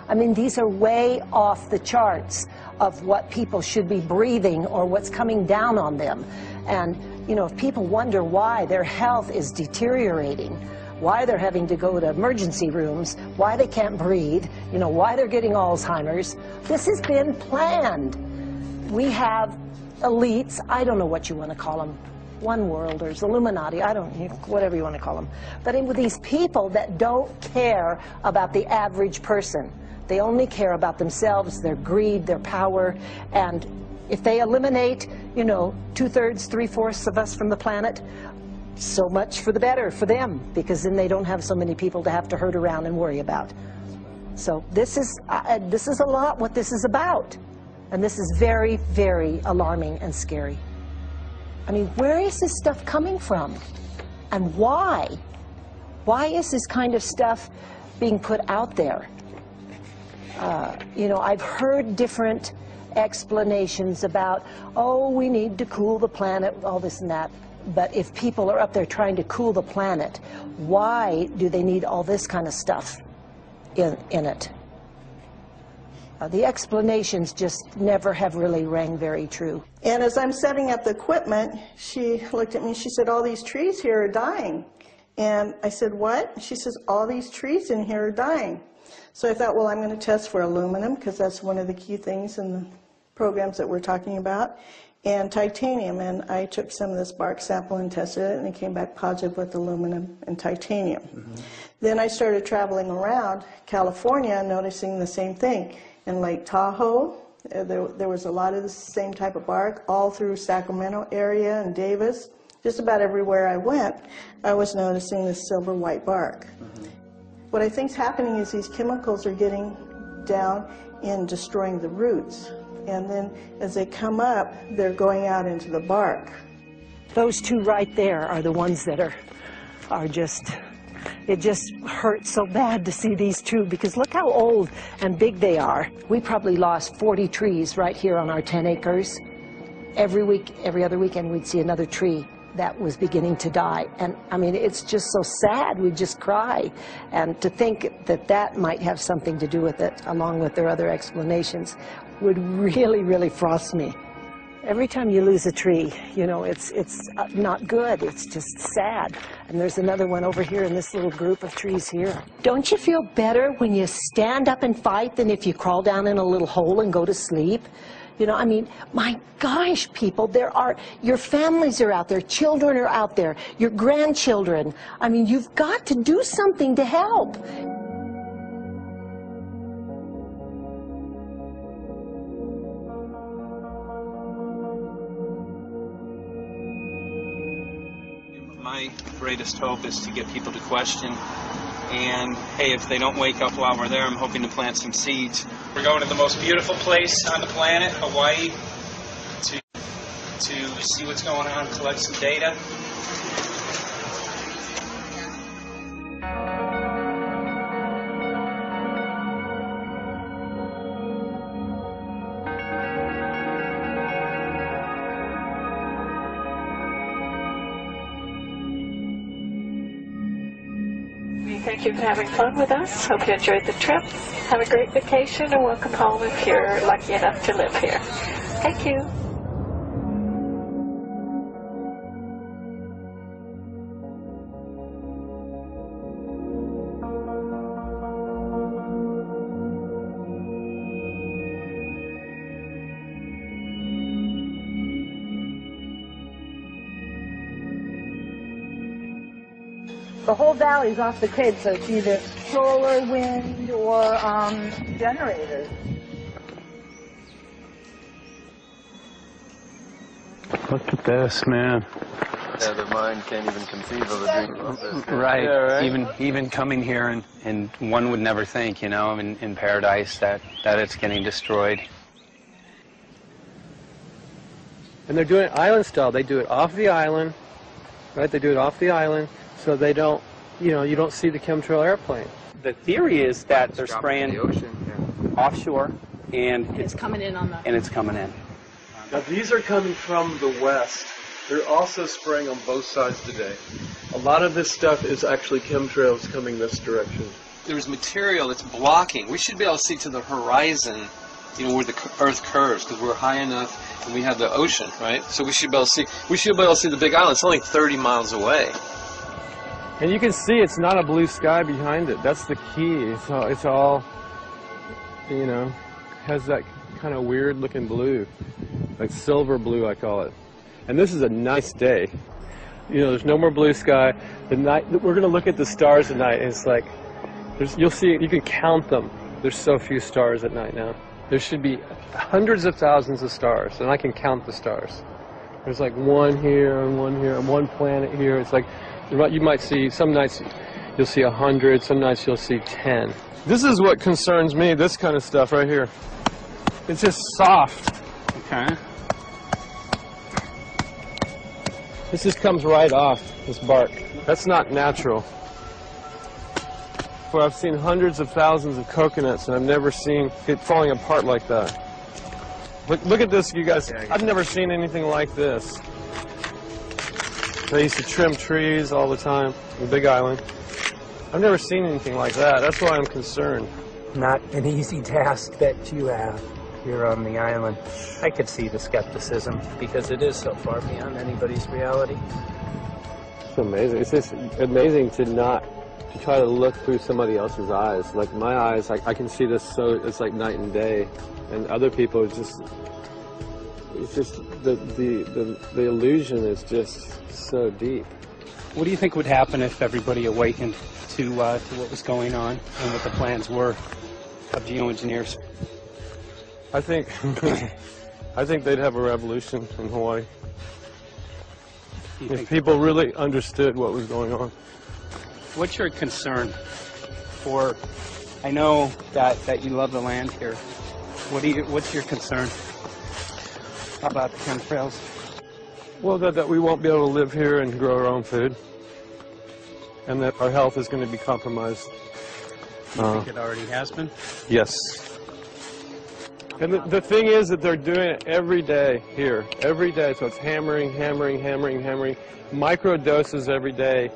I mean, these are way off the charts of what people should be breathing or what's coming down on them. And, you know, if people wonder why their health is deteriorating, why they're having to go to emergency rooms, why they can't breathe, you know, why they're getting Alzheimer's, this has been planned. We have elites, I don't know what you want to call them, one worlders, Illuminati, I don't know, whatever you want to call them. But with these people that don't care about the average person. They only care about themselves, their greed, their power, and if they eliminate, you know, 2/3, 3/4 of us from the planet, so much for the better for them, because then they don't have so many people to have to herd around and worry about. So this is a lot what this is about, and this is very, very alarming and scary. I mean, where is this stuff coming from, and why? Why is this kind of stuff being put out there? You know, I've heard different explanations about, oh, we need to cool the planet, all this and that. But if people are up there trying to cool the planet, why do they need all this kind of stuff in it? The explanations just never have really rang very true. And as I'm setting up the equipment, she looked at me, she said, all these trees here are dying. And I said, what? She says, all these trees in here are dying. So I thought, well, I'm going to test for aluminum, because that's one of the key things in the programs that we're talking about, and titanium. And I took some of this bark sample and tested it, and it came back positive with aluminum and titanium. Then I started traveling around California, noticing the same thing. In Lake Tahoe, there was a lot of the same type of bark, all through Sacramento area and Davis. Just about everywhere I went, I was noticing this silver white bark. What I think is happening is these chemicals are getting down in destroying the roots. And then as they come up, they're going out into the bark. Those 2 right there are the ones that are just, it just hurts so bad to see these 2, because look how old and big they are. We probably lost 40 trees right here on our 10 acres. Every week, every other weekend, we'd see another tree that was beginning to die. And I mean, it's just so sad, we just cry. And to think that that might have something to do with it, along with their other explanations, would really, really frost me. Every time you lose a tree, you know, it's not good, it's just sad. And there's another one over here in this little group of trees here. Don't you feel better when you stand up and fight than if you crawl down in a little hole and go to sleep? You know, I mean, my gosh, people, your families are out there, children are out there, your grandchildren. I mean, you've got to do something to help. My greatest hope is to get people to question. And hey, if they don't wake up while we're there, I'm hoping to plant some seeds. We're going to the most beautiful place on the planet, Hawaii, to see what's going on, collect some data. Thank you for having fun with us. Hope you enjoyed the trip. Have a great vacation and welcome home if you're lucky enough to live here. Thank you. The whole valley's off the grid, so it's either solar, wind, or generators. Look at this, man. Yeah, the mind can't even conceive of a dream of this. Right. Yeah, right. Even coming here, and one would never think, you know, in paradise that it's getting destroyed. And they're doing it island style. They do it off the island, right? They do it off the island, so they don't, you know, you don't see the chemtrail airplane. The theory is that they're spraying the ocean, offshore, and It's coming in on the... and it's coming in. Now these are coming from the west. They're also spraying on both sides today. A lot of this stuff is actually chemtrails coming this direction. There's material that's blocking. We should be able to see to the horizon, you know, where the Earth curves, because we're high enough and we have the ocean, right? So we should be able to see. We should be able to see the Big Island. It's only 30 miles away. And you can see it's not a blue sky behind it. That's the key. It's all, you know, has that kind of weird looking blue, like silver blue, I call it. And this is a nice day. You know, there's no more blue sky. The night, we're going to look at the stars at night, and it's like, you'll see, you can count them. There's so few stars at night now. There should be hundreds of thousands of stars, and I can count the stars. There's like one here, and one planet here. It's like, you might see, some nights you'll see 100, some nights you'll see 10. This is what concerns me, this kind of stuff right here. It's just soft. Okay. This just comes right off, this bark. That's not natural. Well, I've seen hundreds of thousands of coconuts, and I've never seen it falling apart like that. Look at this, you guys. I've never seen anything like this. I used to trim trees all the time in the Big Island. I've never seen anything like that. That's why I'm concerned. Not an easy task that you have here on the island. I could see the skepticism because it is so far beyond anybody's reality. It's amazing. It's just amazing to try to look through somebody else's eyes. Like my eyes, I can see this, so it's like night and day. And other people, it's just the illusion is just so deep. What do you think would happen if everybody awakened to what was going on and what the plans were of geoengineers? I think they'd have a revolution in Hawaii if people really understood what was going on. What's your concern for? I know that you love the land here. What's your concern about the chemtrails? Well, that we won't be able to live here and grow our own food, and that our health is going to be compromised. You think it already has been? Yes. And the thing is that they're doing it every day here, every day. So it's hammering, micro doses every day.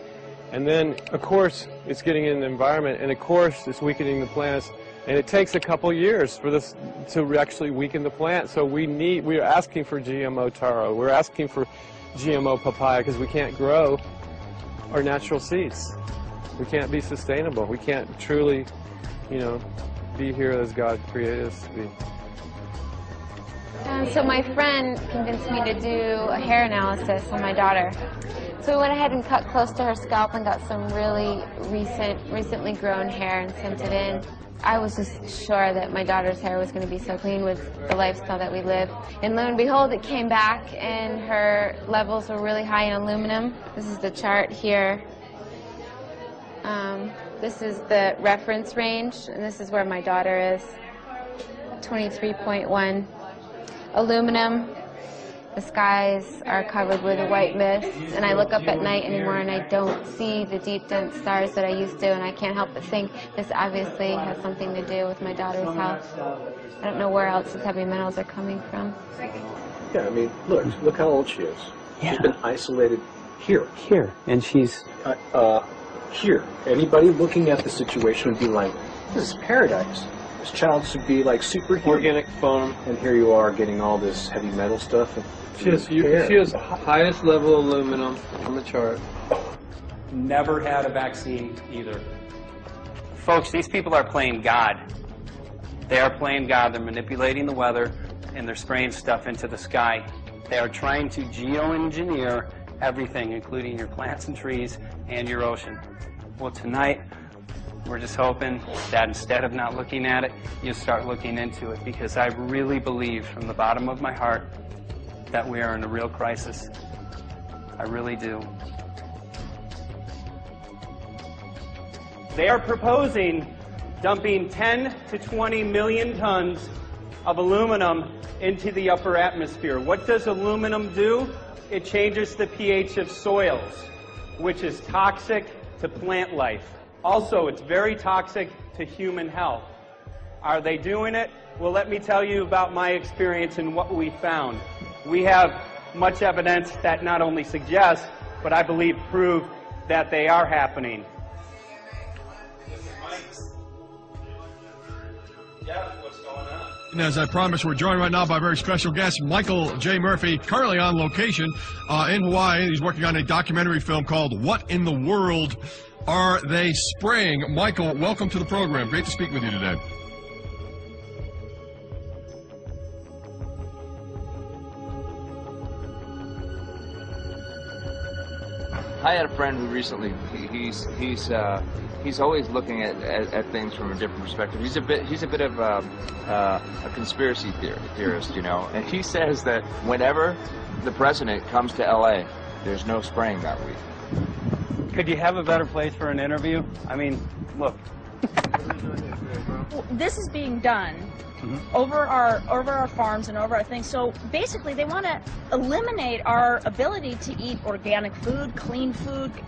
And then, of course, it's getting in the environment, and of course, it's weakening the plants. And it takes a couple years for this to actually weaken the plant. So we're asking for GMO taro. We're asking for GMO papaya because we can't grow our natural seeds. We can't be sustainable. We can't truly, you know, be here as God created us to be. So my friend convinced me to do a hair analysis on my daughter. So we went ahead and cut close to her scalp and got some really recently grown hair and sent it in. I was just sure that my daughter's hair was going to be so clean with the lifestyle that we live. And lo and behold, it came back and her levels were really high in aluminum. This is the chart here. This is the reference range, and this is where my daughter is, 23.1. Aluminum. The skies are covered with a white mist, and I look up at night anymore and I don't see the deep, dense stars that I used to, and I can't help but think this obviously has something to do with my daughter's health. I don't know where else these heavy metals are coming from. Yeah, I mean, look how old she is. Yeah. She's been isolated here. Here, and she's... here. Anybody looking at the situation would be like, this is paradise. This child should be like superhuman. Organic foam. And here you are getting all this heavy metal stuff. She has highest level aluminum on the chart. Never had a vaccine either. Folks, these people are playing God. They are playing God. They're manipulating the weather, and they're spraying stuff into the sky. They are trying to geoengineer everything, including your plants and trees and your ocean. Well, tonight, we're just hoping that instead of not looking at it, you start looking into it, because I really believe from the bottom of my heart that we are in a real crisis. I really do. They are proposing dumping 10 to 20 million tons of aluminum into the upper atmosphere. What does aluminum do? It changes the pH of soils, which is toxic to plant life. Also, it's very toxic to human health. Are they doing it? Well, let me tell you about my experience and what we found. We have much evidence that not only suggests, but I believe prove that they are happening. What's going on? And as I promised, we're joined right now by a very special guest, Michael J. Murphy, currently on location in Hawaii. He's working on a documentary film called What in the World Are They Spraying? Michael, welcome to the program. Great to speak with you today. I had a friend who recently, he's always looking at things from a different perspective. He's a bit of a conspiracy theorist, you know, and he says that whenever the president comes to LA, there's no spraying that week. Could you have a better place for an interview? I mean, look. Well, this is being done over our farms and over our things. So basically, they want to eliminate our ability to eat organic food,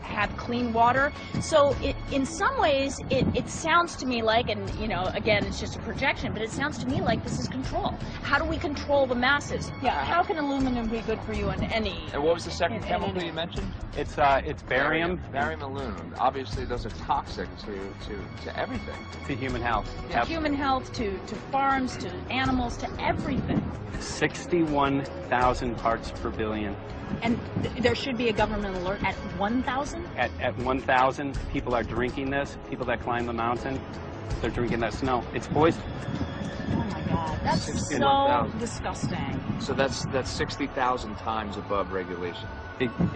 have clean water. So in some ways, it sounds to me like, and you know, again, it's just a projection, but it sounds to me like this is control. How do we control the masses? Yeah. How can aluminum be good for you in any? And what was the second chemical you mentioned? It's barium. Barium aluminum. Obviously, those are toxic to everything. To human health. To human health, to farms, to animals, to everything. 61,000 parts per billion. And there should be a government alert at 1,000? At 1,000, people are drinking this. People that climb the mountain, they're drinking that snow. It's poison. Oh my God, that's so disgusting. So that's 60,000 times above regulation.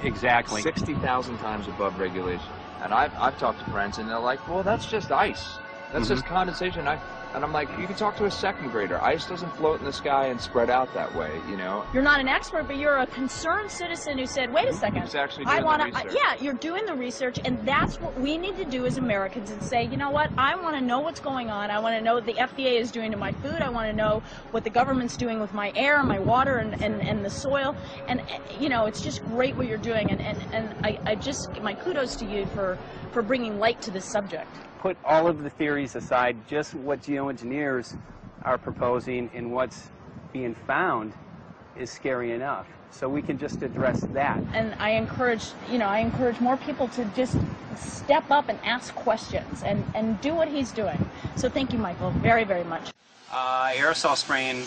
Exactly. 60,000 times above regulation. And I've talked to friends, and they're like, well, that's just ice. That's just condensation. And I'm like, you can talk to a second grader. Ice doesn't float in the sky and spread out that way, you know? You're not an expert, but you're a concerned citizen who said, wait a second. Who's actually doing the research. Yeah, you're doing the research, and that's what we need to do as Americans and say, you know what, I want to know what's going on. I want to know what the FDA is doing to my food. I want to know what the government's doing with my air, my water, and the soil. And, you know, it's just great what you're doing, and I just, my kudos to you for bringing light to this subject. Put all of the theories aside, just what geoengineers are proposing and what's being found is scary enough. So we can just address that. And I encourage more people to just step up and ask questions and do what he's doing. So thank you, Michael, very, very much. Aerosol spraying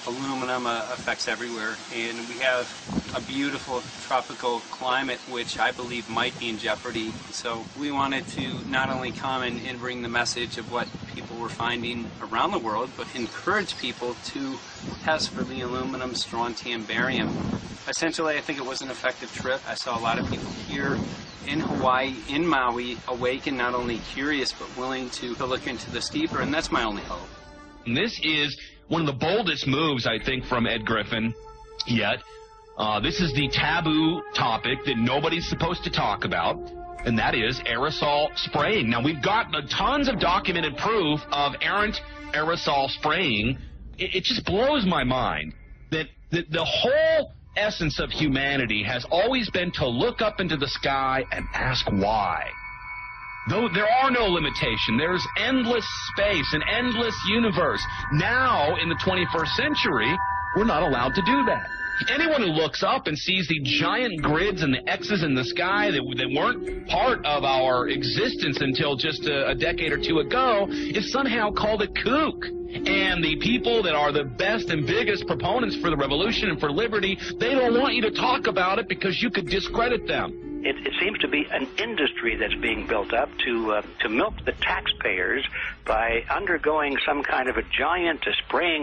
aluminum affects everywhere, and we have a beautiful tropical climate which I believe might be in jeopardy. So we wanted to not only come and bring the message of what people were finding around the world, but encourage people to test for the aluminum, strontium, barium. Essentially, I think it was an effective trip. I saw a lot of people here in Hawaii, in Maui, awake and not only curious, but willing to look into this deeper, and that's my only hope. And this is one of the boldest moves, I think, from Ed Griffin yet. This is the taboo topic that nobody's supposed to talk about, and that is aerosol spraying. Now, we've got tons of documented proof of errant aerosol spraying. It just blows my mind that the whole essence of humanity has always been to look up into the sky and ask why. Though there are no limitations, there's endless space, an endless universe. Now, in the 21st century, we're not allowed to do that. Anyone who looks up and sees the giant grids and the X's in the sky that weren't part of our existence until just a decade or two ago is somehow called a kook. And the people that are the best and biggest proponents for the revolution and for liberty, they don't want you to talk about it because you could discredit them. It seems to be an industry that's being built up to milk the taxpayers by undergoing some kind of a giant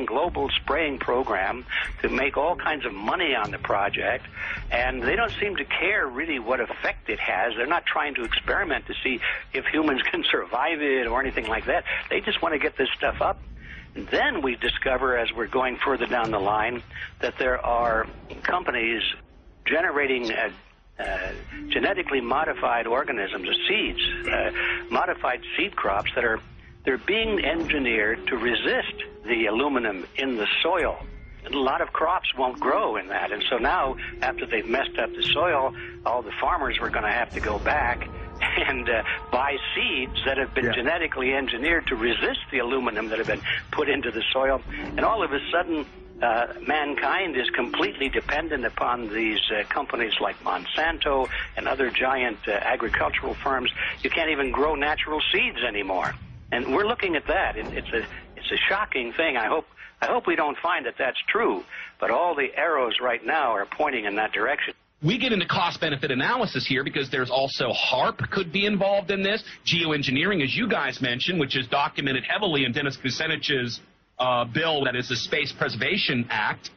global spraying program to make all kinds of money on the project, and they don't seem to care really what effect it has. They're not trying to experiment to see if humans can survive it or anything like that. They just want to get this stuff up. And then we discover, as we're going further down the line, that there are companies generating genetically modified organisms, or seeds, modified seed crops they're being engineered to resist the aluminum in the soil. And a lot of crops won't grow in that, and so now, after they've messed up the soil, all the farmers were going to have to go back and buy seeds that have been genetically engineered to resist the aluminum that have been put into the soil, and all of a sudden, mankind is completely dependent upon these companies like Monsanto and other giant agricultural firms. You can't even grow natural seeds anymore, and we're looking at that. It's a shocking thing. I hope we don't find that that's true, but all the arrows right now are pointing in that direction. We get into cost-benefit analysis here because there's also HARP could be involved in this, geoengineering, as you guys mentioned, which is documented heavily in Dennis Kucinich's bill, that is the Space Preservation Act,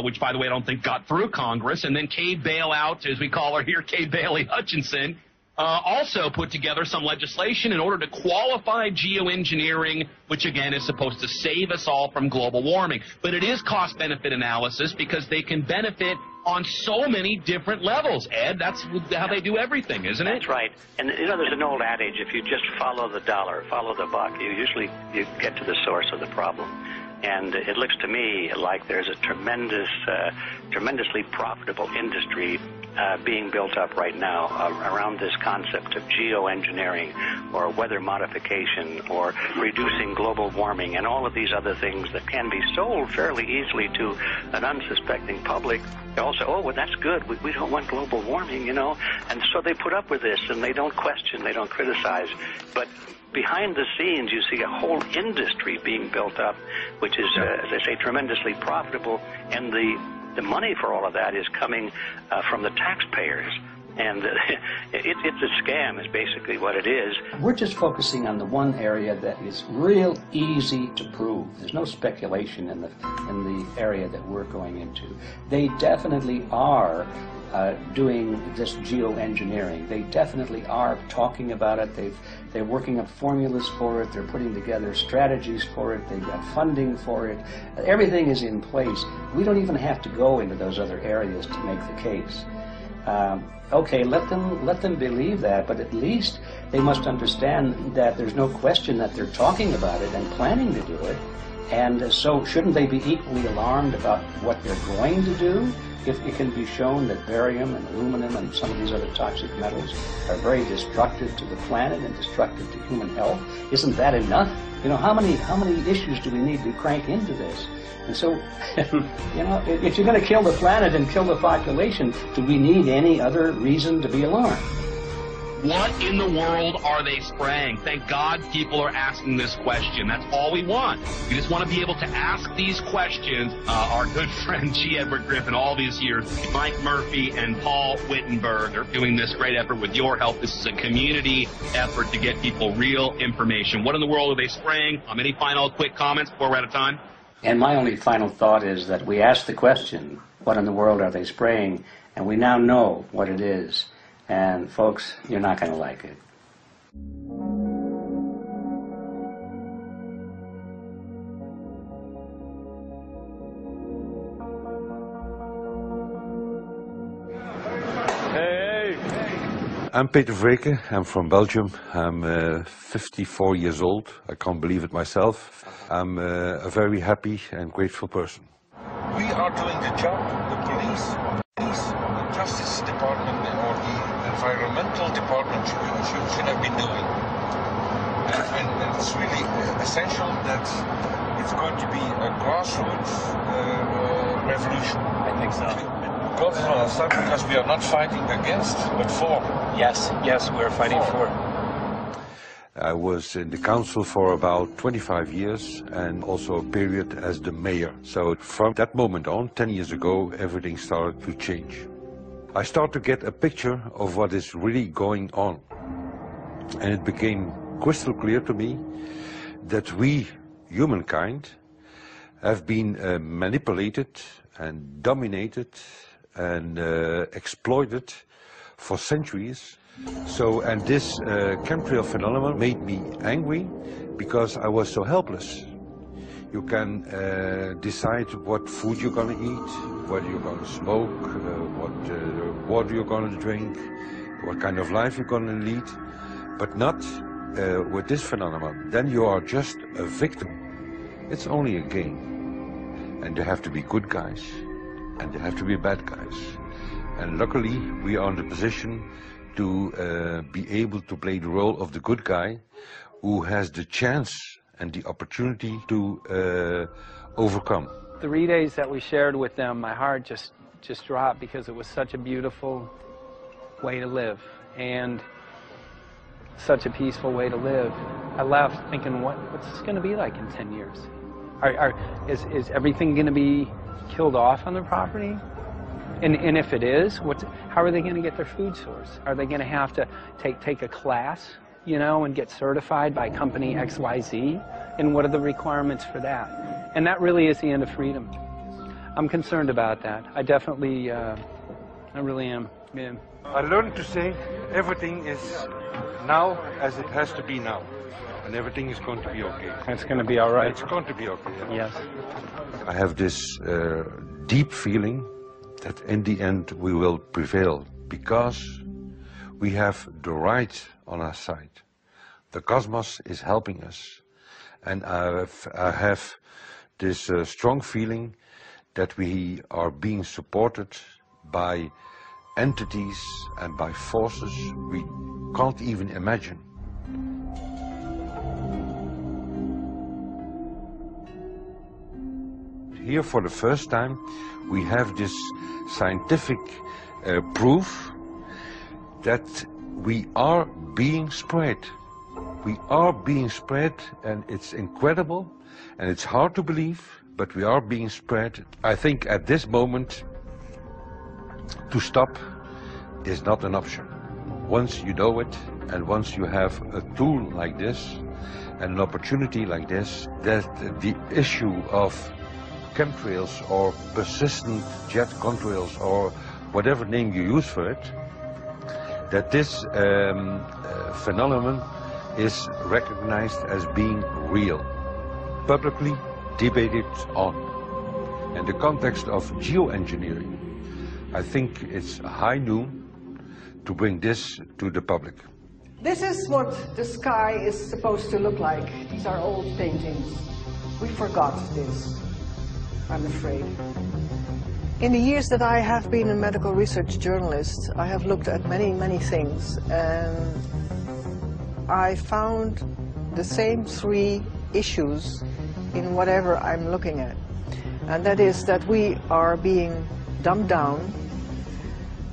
which, by the way, I don't think got through Congress. And then Kay Bailout, as we call her here, Kay Bailey Hutchinson, also put together some legislation in order to qualify geoengineering, which, again, is supposed to save us all from global warming. But it is cost-benefit analysis because they can benefit on so many different levels. Ed, that's how they do everything, isn't it? That's right. And, you know, there's an old adage, if you just follow the dollar, follow the buck, you get to the source of the problem. And it looks to me like there's a tremendously profitable industry being built up right now around this concept of geoengineering or weather modification or reducing global warming and all of these other things that can be sold fairly easily to an unsuspecting public. They all say, oh, well, that's good. We don't want global warming, you know. And so they put up with this, and they don't question, they don't criticize. But behind the scenes, you see a whole industry being built up, which is, as I say, tremendously profitable, and the money for all of that is coming from the taxpayers. And it's a scam is basically what it is. We're just focusing on the one area that is real easy to prove. There's no speculation in the area that we're going into. They definitely are doing this geoengineering. They definitely are talking about it. They're working up formulas for it. They're putting together strategies for it. They've got funding for it. Everything is in place. We don't even have to go into those other areas to make the case. Okay, let them believe that, but at least they must understand that there's no question that they're talking about it and planning to do it. And so shouldn't they be equally alarmed about what they're going to do if it can be shown that barium and aluminum and some of these other toxic metals are very destructive to the planet and destructive to human health? Isn't that enough? You know, how many issues do we need to crank into this? And so, you know, if you're going to kill the planet and kill the population, do we need any other reason to be alarmed? What in the world are they spraying? Thank God people are asking this question. That's all we want. We just want to be able to ask these questions. Our good friend G. Edward Griffin, all these years, Mike Murphy and Paul Wittenberg are doing this great effort with your help. This is a community effort to get people real information. What in the world are they spraying? Any final quick comments before we're out of time? And my only final thought is that we asked the question, what in the world are they spraying? And we now know what it is. And folks, you're not going to like it. I'm Peter Vreken. I'm from Belgium. I'm 54 years old. I can't believe it myself. I'm a very happy and grateful person. We are doing the job the police, the Justice Department, or the Environmental Department should have been doing. And it's really essential that it's going to be a grassroots revolution. I think so. God is on our side because we are not fighting against, but for. Yes, we're fighting for. I was in the council for about 25 years and also a period as the mayor. So from that moment on, 10 years ago, everything started to change. I started to get a picture of what is really going on. And it became crystal clear to me that we, humankind, have been manipulated and dominated and exploited for centuries. So, and this chemtrail phenomenon made me angry because I was so helpless. You can decide what food you're going to eat, whether you're going to smoke, what water you're going to drink, what kind of life you're going to lead, but not with this phenomenon. Then you are just a victim. It's only a game. And there have to be good guys, and there have to be bad guys. And luckily, we are in the position to be able to play the role of the good guy who has the chance and the opportunity to overcome. The relays that we shared with them, my heart just dropped because it was such a beautiful way to live and such a peaceful way to live. I left thinking, what's this going to be like in 10 years? Is everything going to be killed off on the property? And if it is, how are they going to get their food source? Are they going to have to take a class, you know, and get certified by company XYZ? And what are the requirements for that? And that really is the end of freedom. I'm concerned about that. I definitely, I really am. Yeah. I learned to say everything is now as it has to be now. And everything is going to be okay. It's going to be all right. It's going to be okay. Yes. I have this deep feeling that in the end we will prevail because we have the right on our side. The cosmos is helping us. And I have this strong feeling that we are being supported by entities and by forces we can't even imagine. Here for the first time we have this scientific proof that we are being spread. We are being spread, and it's incredible and it's hard to believe, but we are being spread. I think at this moment to stop is not an option. Once you know it and once you have a tool like this and an opportunity like this, that the issue of chemtrails or persistent jet contrails or whatever name you use for it, that this phenomenon is recognized as being real, publicly debated on. In the context of geoengineering, I think it's high noon to bring this to the public. This is what the sky is supposed to look like. These are old paintings. We forgot this, I'm afraid. In the years that I have been a medical research journalist, I have looked at many, many things, and I found the same three issues in whatever I'm looking at. And that is that we are being dumbed down,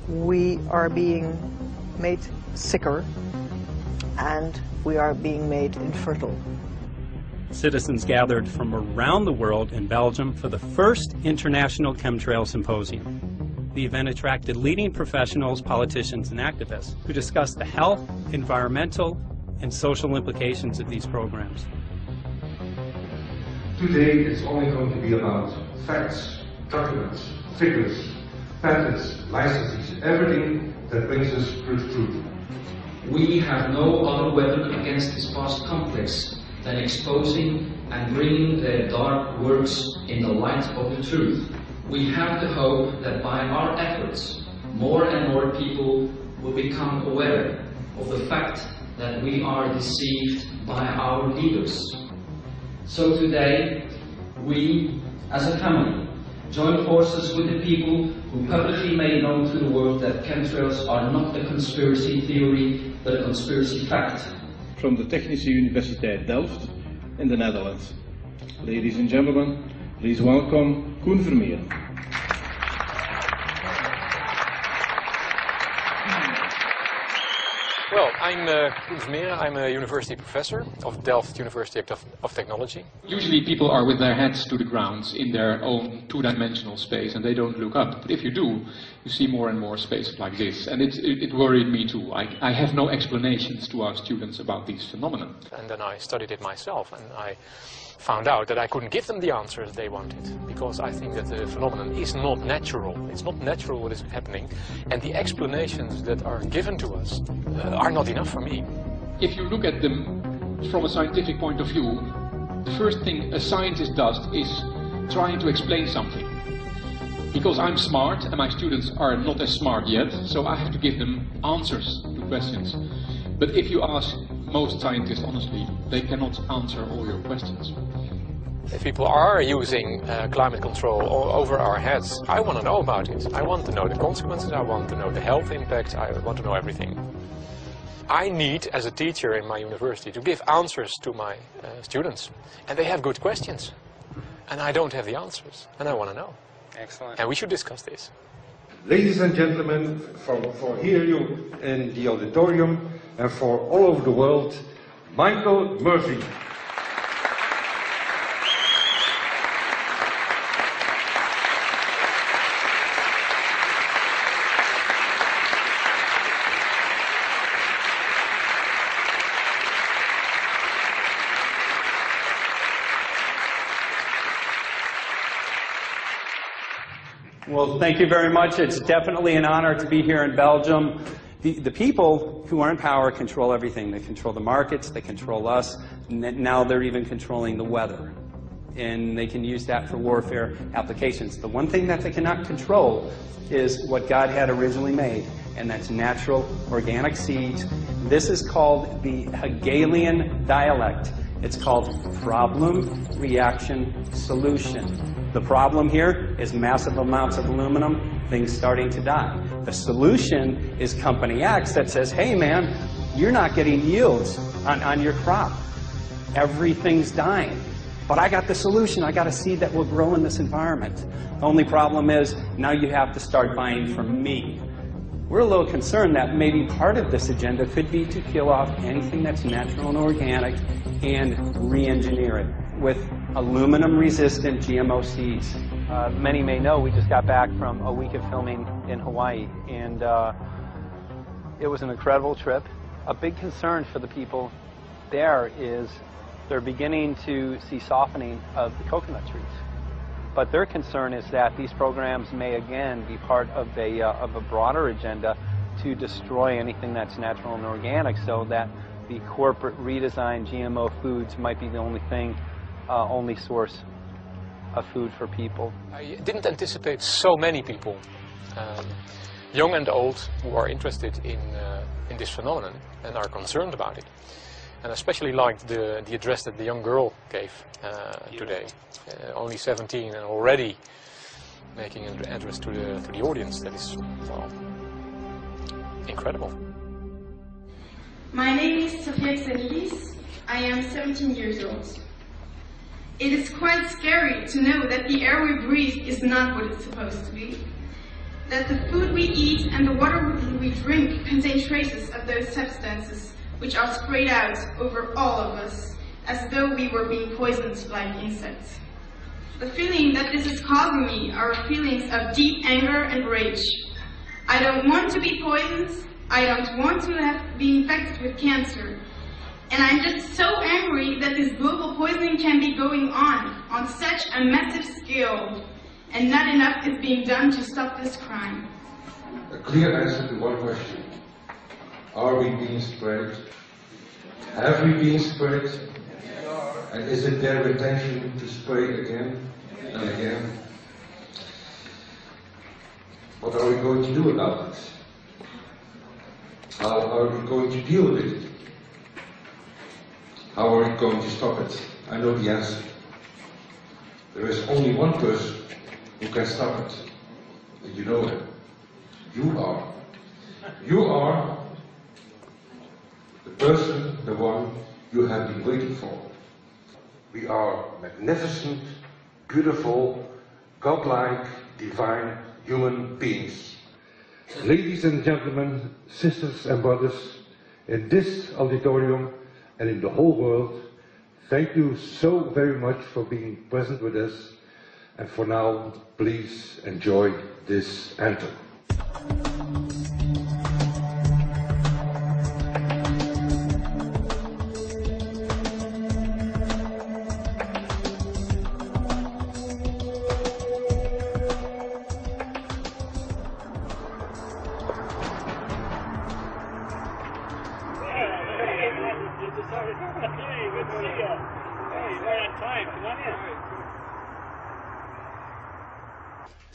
we are being made sicker, and we are being made infertile. Citizens gathered from around the world in Belgium for the first International Chemtrail Symposium. The event attracted leading professionals, politicians, and activists who discussed the health, environmental, and social implications of these programs. Today it's only going to be about facts, documents, figures, patents, licenses, everything that brings us to the truth. We have no other weapon against this vast complex than exposing and bringing their dark works in the light of the truth. We have the hope that by our efforts, more and more people will become aware of the fact that we are deceived by our leaders. So today, we, as a family, join forces with the people who publicly made known to the world that chemtrails are not a conspiracy theory, but a conspiracy fact. From the Technische Universiteit Delft in the Netherlands. Ladies and gentlemen, please welcome Koen Vermeer. Well, I'm Koen Vermeer. I'm a university professor of Delft University of Technology. Usually people are with their heads to the ground in their own two-dimensional space and they don't look up. But if you do, you see more and more spaces like this. And it worried me too. I have no explanations to our students about these phenomena. And then I studied it myself and I found out that I couldn't give them the answers they wanted, because I think that the phenomenon is not natural. It's not natural what is happening, and the explanations that are given to us are not enough for me. If you look at them from a scientific point of view, the first thing a scientist does is trying to explain something. Because I'm smart and my students are not as smart yet, so I have to give them answers to questions. But if you ask most scientists, honestly, they cannot answer all your questions. If people are using climate control over our heads, I want to know about it. I want to know the consequences, I want to know the health impact, I want to know everything. I need, as a teacher in my university, to give answers to my students. And they have good questions. And I don't have the answers. And I want to know. Excellent. And we should discuss this. Ladies and gentlemen, for here you in the auditorium and for all over the world, Michael Murphy. Well, thank you very much. It's definitely an honor to be here in Belgium. The people who are in power control everything. They control the markets, they control us, and now they're even controlling the weather. And they can use that for warfare applications. The one thing that they cannot control is what God had originally made, and that's natural organic seeds. This is called the Hegelian dialect. It's called problem, reaction, solution. The problem here is massive amounts of aluminum, things starting to die. The solution is company X that says, hey man, you're not getting yields on your crop. Everything's dying. But I got the solution. I got a seed that will grow in this environment. The only problem is now you have to start buying from me. We're a little concerned that maybe part of this agenda could be to kill off anything that's natural and organic and re-engineer it with aluminum-resistant GMO seeds. Many may know we just got back from a week of filming in Hawaii, and it was an incredible trip. A big concern for the people there is they're beginning to see softening of the coconut trees. But their concern is that these programs may again be part of a broader agenda to destroy anything that's natural and organic, so that the corporate redesigned GMO foods might be the only source of food for people. I didn't anticipate so many people, young and old, who are interested in this phenomenon and are concerned about it. And I especially liked the address that the young girl gave today. Only 17 and already making an address to the audience. That is, well, incredible. My name is Sofia Xenidis. I am 17 years old. It is quite scary to know that the air we breathe is not what it's supposed to be. That the food we eat and the water we drink contain traces of those substances, which are sprayed out over all of us, as though we were being poisoned like insects. The feeling that this is causing me are feelings of deep anger and rage. I don't want to be poisoned, I don't want to be infected with cancer, and I'm just so angry that this global poisoning can be going on such a massive scale, and not enough is being done to stop this crime. A clear answer to one question. Are we being sprayed? Have we been sprayed? And is it their intention to spray again and again? What are we going to do about it? How are we going to deal with it? How are we going to stop it? I know the answer. There is only one person who can stop it. And you know him. You are. You are the person, the one you have been waiting for. We are magnificent, beautiful, godlike, divine human beings. Ladies and gentlemen, sisters and brothers, in this auditorium and in the whole world, thank you so very much for being present with us. And for now, please enjoy this anthem.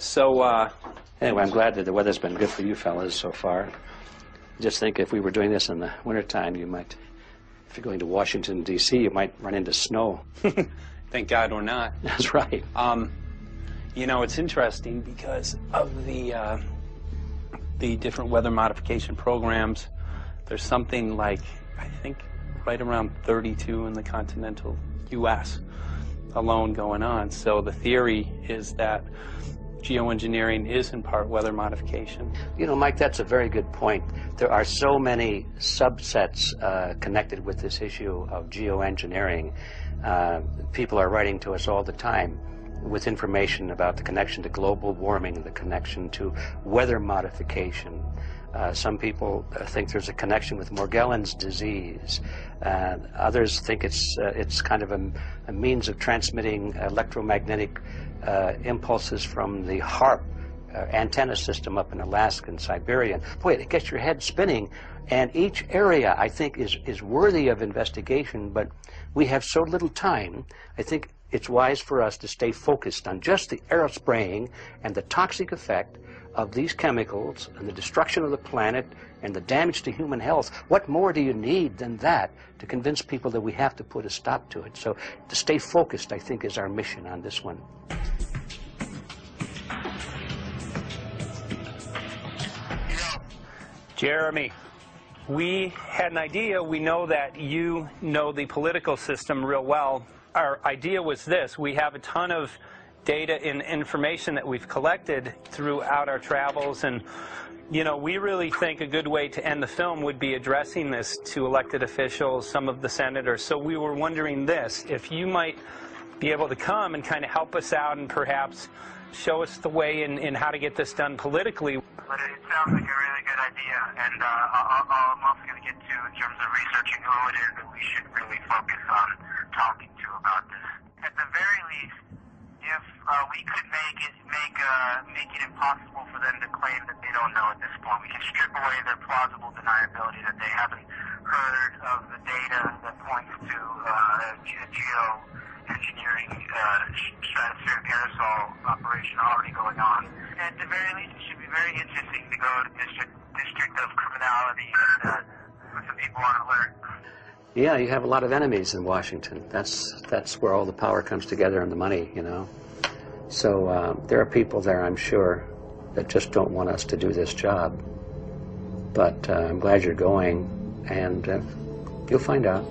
So, anyway, I'm glad that the weather's been good for you fellas so far. Just think if we were doing this in the wintertime, you might, if you're going to Washington, D.C., you might run into snow. Thank God we're not. That's right. You know, it's interesting because of the different weather modification programs. There's something like, I think, right around 32 in the continental U.S. alone going on. So the theory is that geoengineering is in part weather modification. You know, Mike, that's a very good point. There are so many subsets connected with this issue of geoengineering. People are writing to us all the time with information about the connection to global warming, the connection to weather modification. Some people think there's a connection with Morgellons disease. Others think it's kind of a means of transmitting electromagnetic impulses from the HAARP antenna system up in Alaska and Siberia. Boy, it gets your head spinning. And each area, I think, is worthy of investigation, but we have so little time. I think it's wise for us to stay focused on just the aerospraying and the toxic effect of these chemicals and the destruction of the planet and the damage to human health. What more do you need than that to convince people that we have to put a stop to it? So to stay focused, I think, is our mission on this one. Jeremy, we had an idea. We know that you know the political system real well. Our idea was this. We have a ton of data and information that we've collected throughout our travels, and you know, we really think a good way to end the film would be addressing this to elected officials, some of the senators. So we were wondering this, if you might be able to come and kind of help us out and perhaps show us the way in how to get this done politically. But it sounds like a really good idea, and I'm also going to get to, in terms of researching who it is that we should really focus on talking to about this. At the very least, if we could make it impossible for them to claim that they don't know at this point, we can strip away their plausible deniability that they haven't heard of the data that points to geoengineering stratospheric aerosol operation already going on. At the very least, it should be very interesting to go to District of Criminality and put some people on alert. Yeah, you have a lot of enemies in Washington. That's where all the power comes together and the money, you know. So there are people there, I'm sure, that just don't want us to do this job. But I'm glad you're going, and you'll find out.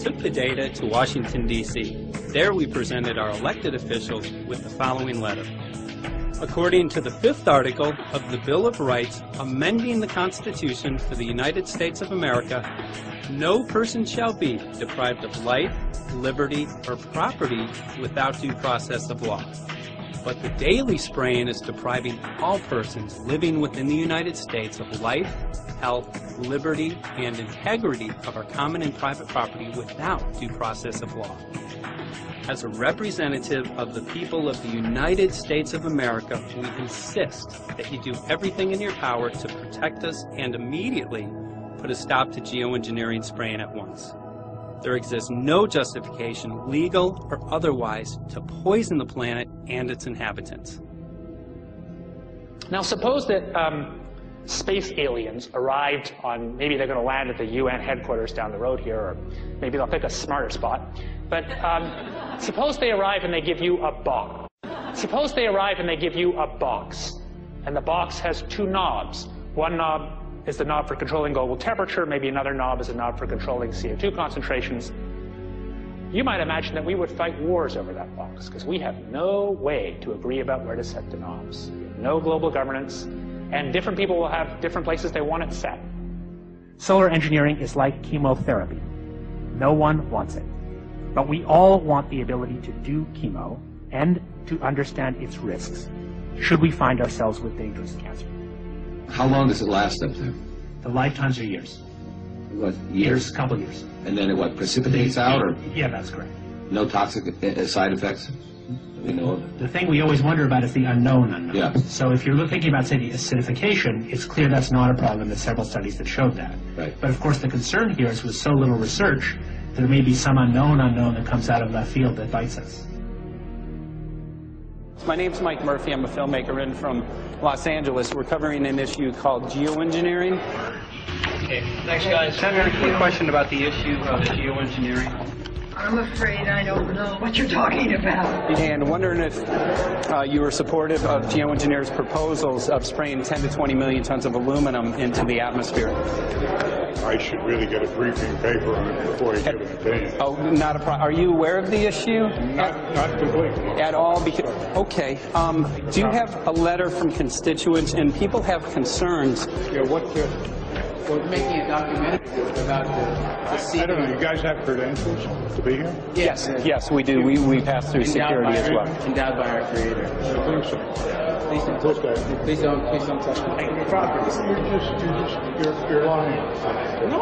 Took the data to Washington, D.C. There we presented our elected officials with the following letter. According to the 5th article of the Bill of Rights, amending the Constitution for the United States of America, no person shall be deprived of life, liberty, or property without due process of law. But the daily spraying is depriving all persons living within the United States of life, health, liberty, and integrity of our common and private property without due process of law. As a representative of the people of the United States of America, we insist that you do everything in your power to protect us and immediately put a stop to geoengineering spraying at once. There exists no justification, legal or otherwise, to poison the planet and its inhabitants. Now suppose that space aliens arrived on, maybe they're going to land at the UN headquarters down the road here, or maybe they'll pick a smarter spot. But suppose they arrive and they give you a box. Suppose they arrive and they give you a box, and the box has 2 knobs. One knob is the knob for controlling global temperature, maybe another knob is a knob for controlling CO2 concentrations. you might imagine that we would fight wars over that box, because we have no way to agree about where to set the knobs. No global governance, and different people will have different places they want it set. Solar engineering is like chemotherapy. No one wants it. But we all want the ability to do chemo and to understand its risks, should we find ourselves with dangerous cancer. How long does it last up there? The lifetimes are years. What, years? A couple years. And then it what, precipitates out, or? Yeah, that's correct. No toxic side effects? We know of? The thing we always wonder about is the unknown unknown. Yeah. So if you're thinking about, say, the acidification, it's clear that's not a problem. There's several studies that showed that. Right. But of course the concern here is with so little research, there may be some unknown that comes out of left field that bites us. My name's Mike Murphy. I'm a filmmaker in from Los Angeles. We're covering an issue called geoengineering. Okay, thanks guys. Senator, a quick question about the issue of geoengineering. I'm afraid I don't know what you're talking about. And wondering if you were supportive of geoengineers' proposals of spraying 10 to 20 million tons of aluminum into the atmosphere. I should really get a briefing paper on it before I give an opinion. Oh, not a problem. Are you aware of the issue? Not completely. At all? Because, okay. Do you have a letter from constituents, and people have concerns? Yeah, We're making a documentary about the sea. I don't know, you guys have credentials to be here? Yes, yes, we do. We pass through security as well. Endowed by our Creator. I think so. Please don't touch me. You're lying. No,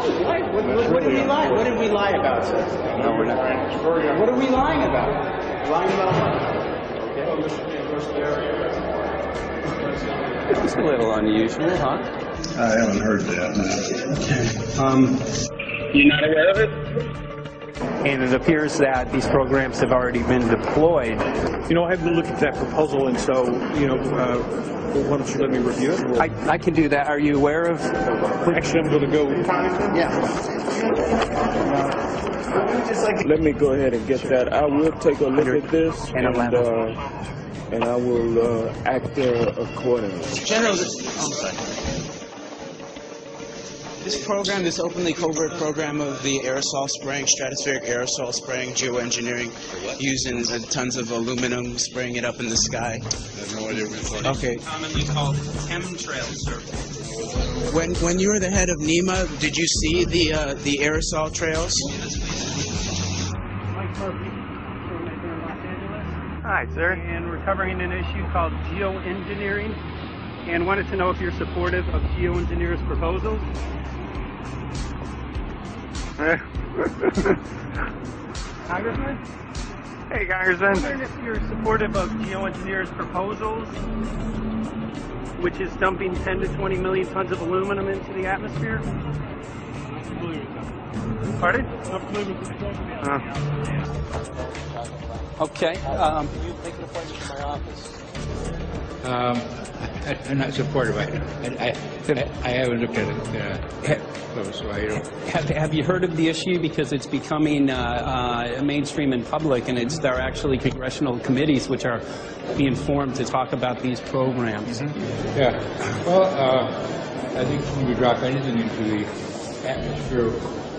what did we lie? What did we lie about, sir? No, we're not. What are we lying about? Lying about what? It's a little unusual, huh? I haven't heard that. You're not aware of it? And it appears that these programs have already been deployed. You know, I have to look at that proposal, and so, why don't you let me review it? I can do that. Are you aware of? Actually, I'm going to go. Yeah. Let me go ahead and get that. I will take a look at this, and I will act accordingly. General, this program, this openly covert program of the aerosol spraying, stratospheric aerosol spraying, geoengineering, using tons of aluminum, spraying it up in the sky. I have no idea what you're talking about. Okay. Commonly called chemtrails, sir. When you were the head of NEMA, did you see the aerosol trails? Mike Murphy, filmmaker in Los Angeles. Hi, sir. And we're covering an issue called geoengineering, and wanted to know if you're supportive of geoengineers' proposals. Congressman? Hey, Congressman. I'm wondering if you're supportive of geoengineers' proposals, which is dumping 10 to 20 million tons of aluminum into the atmosphere. Pardon? Okay. Can you make an appointment to my office? I'm not supportive of it. I haven't looked at it close, so I don't. Have you heard of the issue? Because it's becoming mainstream in public, and there are actually congressional committees which are being formed to talk about these programs. Mm-hmm. Yeah. Well, I think when we drop anything into the atmosphere,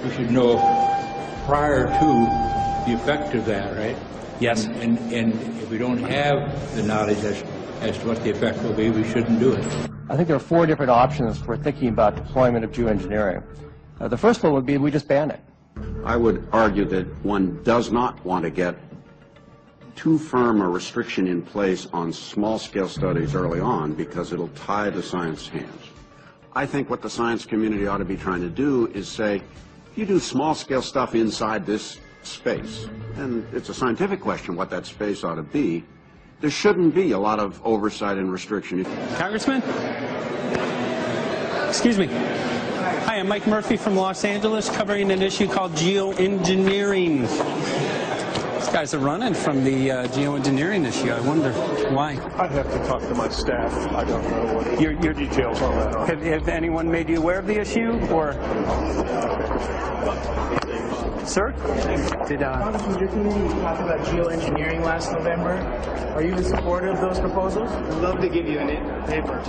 we should know prior to the effect of that, right? Yes. And if we don't have the knowledge as to what the effect will be, we shouldn't do it. I think there are 4 different options for thinking about deployment of geoengineering. The first one would be we just ban it. I would argue that one does not want to get too firm a restriction in place on small-scale studies early on because it'll tie the science hands. I think what the science community ought to be trying to do is say, you do small-scale stuff inside this space, and it's a scientific question what that space ought to be. There shouldn't be a lot of oversight and restriction. Congressman? Excuse me. Hi, I'm Mike Murphy from Los Angeles, covering an issue called geoengineering. These guys are running from the geoengineering issue. I wonder why. I'd have to talk to my staff. I don't know what your details on that are. Have anyone made you aware of the issue, or? Sir? Congressman, your committee talked about geoengineering last November. Are you in support of those proposals? I'd love to give you a paper.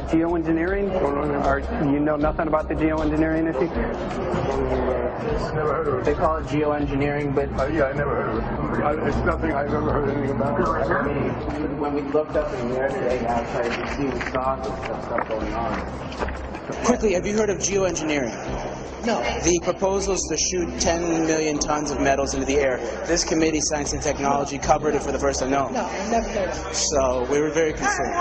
Geoengineering? Or you know nothing about the geoengineering issue? Never heard of it. They call it geoengineering, but... yeah, I never heard of it. It's nothing I've ever heard anything about. When we looked up in the air today outside, you see the stuff going on. Quickly, have you heard of geoengineering? No. The proposal is to shoot 10 million tons of metals into the air. This committee, Science and Technology, covered it for the first time. No. No, I've never heard of it. So we were very concerned.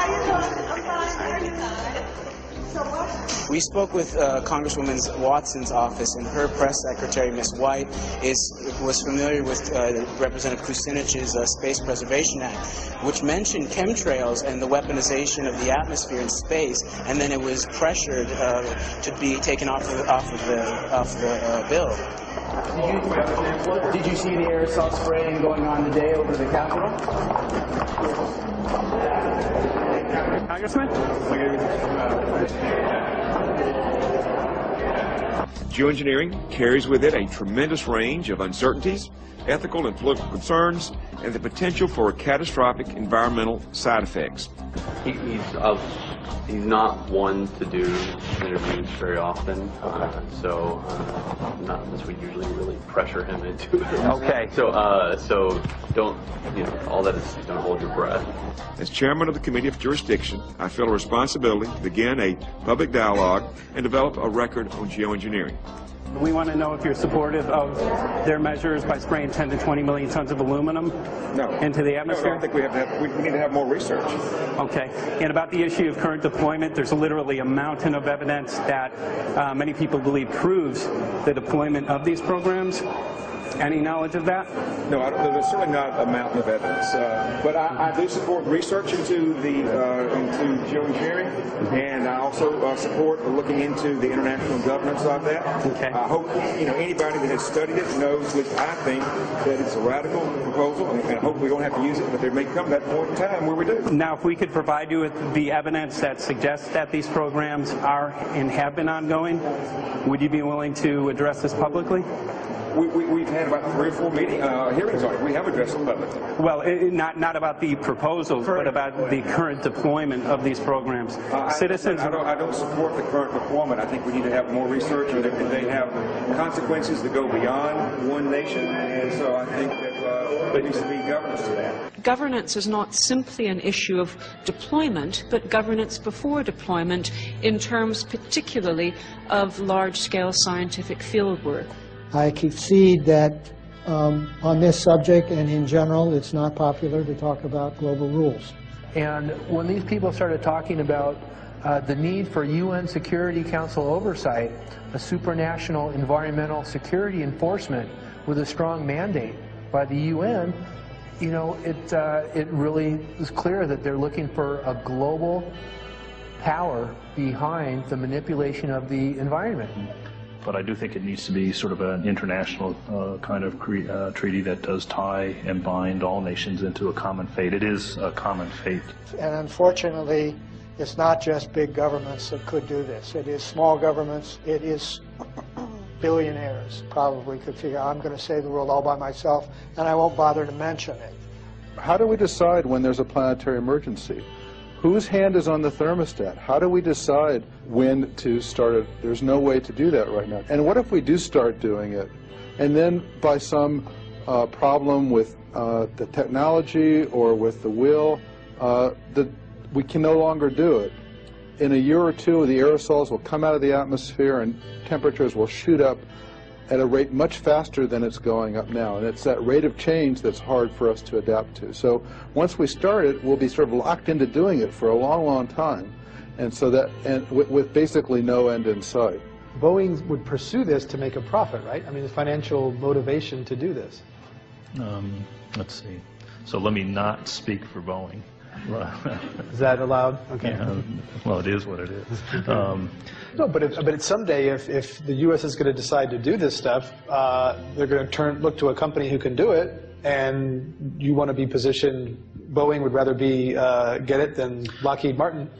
We spoke with Congresswoman Watson's office, and her press secretary, Ms. White, was familiar with Representative Kucinich's Space Preservation Act, which mentioned chemtrails and the weaponization of the atmosphere in space, and then it was pressured to be taken off the bill. Did you see the aerosol spraying going on today over the Capitol? Congressman? Geoengineering carries with it a tremendous range of uncertainties, ethical and political concerns, and the potential for catastrophic environmental side effects. He's not one to do interviews very often, so not unless we usually really pressure him into it. Okay. So don't, all that is, don't hold your breath. As chairman of the Committee of Jurisdiction, I feel a responsibility to begin a public dialogue and develop a record on geoengineering. We want to know if you're supportive of their measures by spraying 10 to 20 million tons of aluminum into the atmosphere? No, I think we need to have more research. Okay. And about the issue of current deployment, there's literally a mountain of evidence that many people believe proves the deployment of these programs. Any knowledge of that? No, there's certainly not a mountain of evidence. But I do support research into geoengineering, and I also support looking into the international governance of that. Okay. I hope anybody that has studied it knows, which I think, that it's a radical proposal, and I hope we don't have to use it, but there may come that point in time where we do. Now, if we could provide you with the evidence that suggests that these programs are and have been ongoing, would you be willing to address this publicly? We've had about 3 or 4 hearings on it. We have addressed it publicly. Well, not about the proposals, but about the current deployment of these programs. Citizens. I don't support the current deployment. I think we need to have more research, and they have consequences that go beyond one nation, and so I think that there needs to be governance to that. Governance is not simply an issue of deployment, but governance before deployment in terms particularly of large-scale scientific fieldwork. I concede that on this subject and in general, it's not popular to talk about global rules. And when these people started talking about the need for UN Security Council oversight, a supranational environmental security enforcement with a strong mandate by the UN, it really is clear that they're looking for a global power behind the manipulation of the environment. But I do think it needs to be sort of an international kind of treaty that does tie and bind all nations into a common fate. It is a common fate. And unfortunately, it's not just big governments that could do this. It is small governments. It is billionaires probably could figure, I'm going to save the world all by myself, and I won't bother to mention it. How do we decide when there's a planetary emergency? Whose hand is on the thermostat? How do we decide when to start it? There's no way to do that right now. And what if we do start doing it, and then by some problem with the technology or with the will, that we can no longer do it? In a year or two, the aerosols will come out of the atmosphere and temperatures will shoot up at a rate much faster than it's going up now. And it's that rate of change that's hard for us to adapt to. So once we start it, we'll be sort of locked into doing it for a long, long time. And so that, and with basically no end in sight. Boeing would pursue this to make a profit, right? I mean, the financial motivation to do this. Let's see. So let me not speak for Boeing. Is that allowed? Okay. Yeah, well, it is what it is. No, but someday, if the U.S. is going to decide to do this stuff, they're going to look to a company who can do it, and you want to be positioned. Boeing would rather be get it than Lockheed Martin.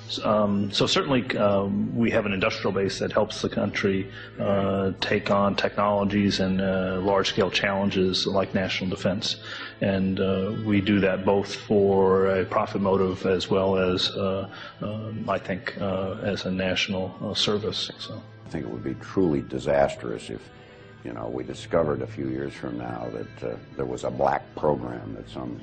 So certainly we have an industrial base that helps the country take on technologies and large-scale challenges like national defense. And we do that both for a profit motive as well as, I think, as a national service. So I think it would be truly disastrous if, you know, we discovered a few years from now that there was a black program that some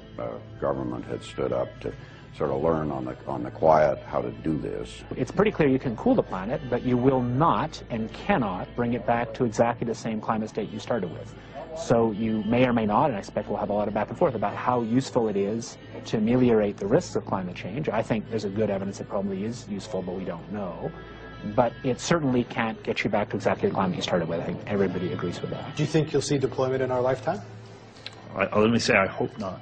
government had stood up to sort of learn on the quiet how to do this. It's pretty clear you can cool the planet, but you will not and cannot bring it back to exactly the same climate state you started with. So you may or may not, and I expect we'll have a lot of back and forth about how useful it is to ameliorate the risks of climate change. I think there's a good evidence it probably is useful, but we don't know. But it certainly can't get you back to exactly the climate you started with. I think everybody agrees with that. Do you think you'll see deployment in our lifetime? Let me say I hope not.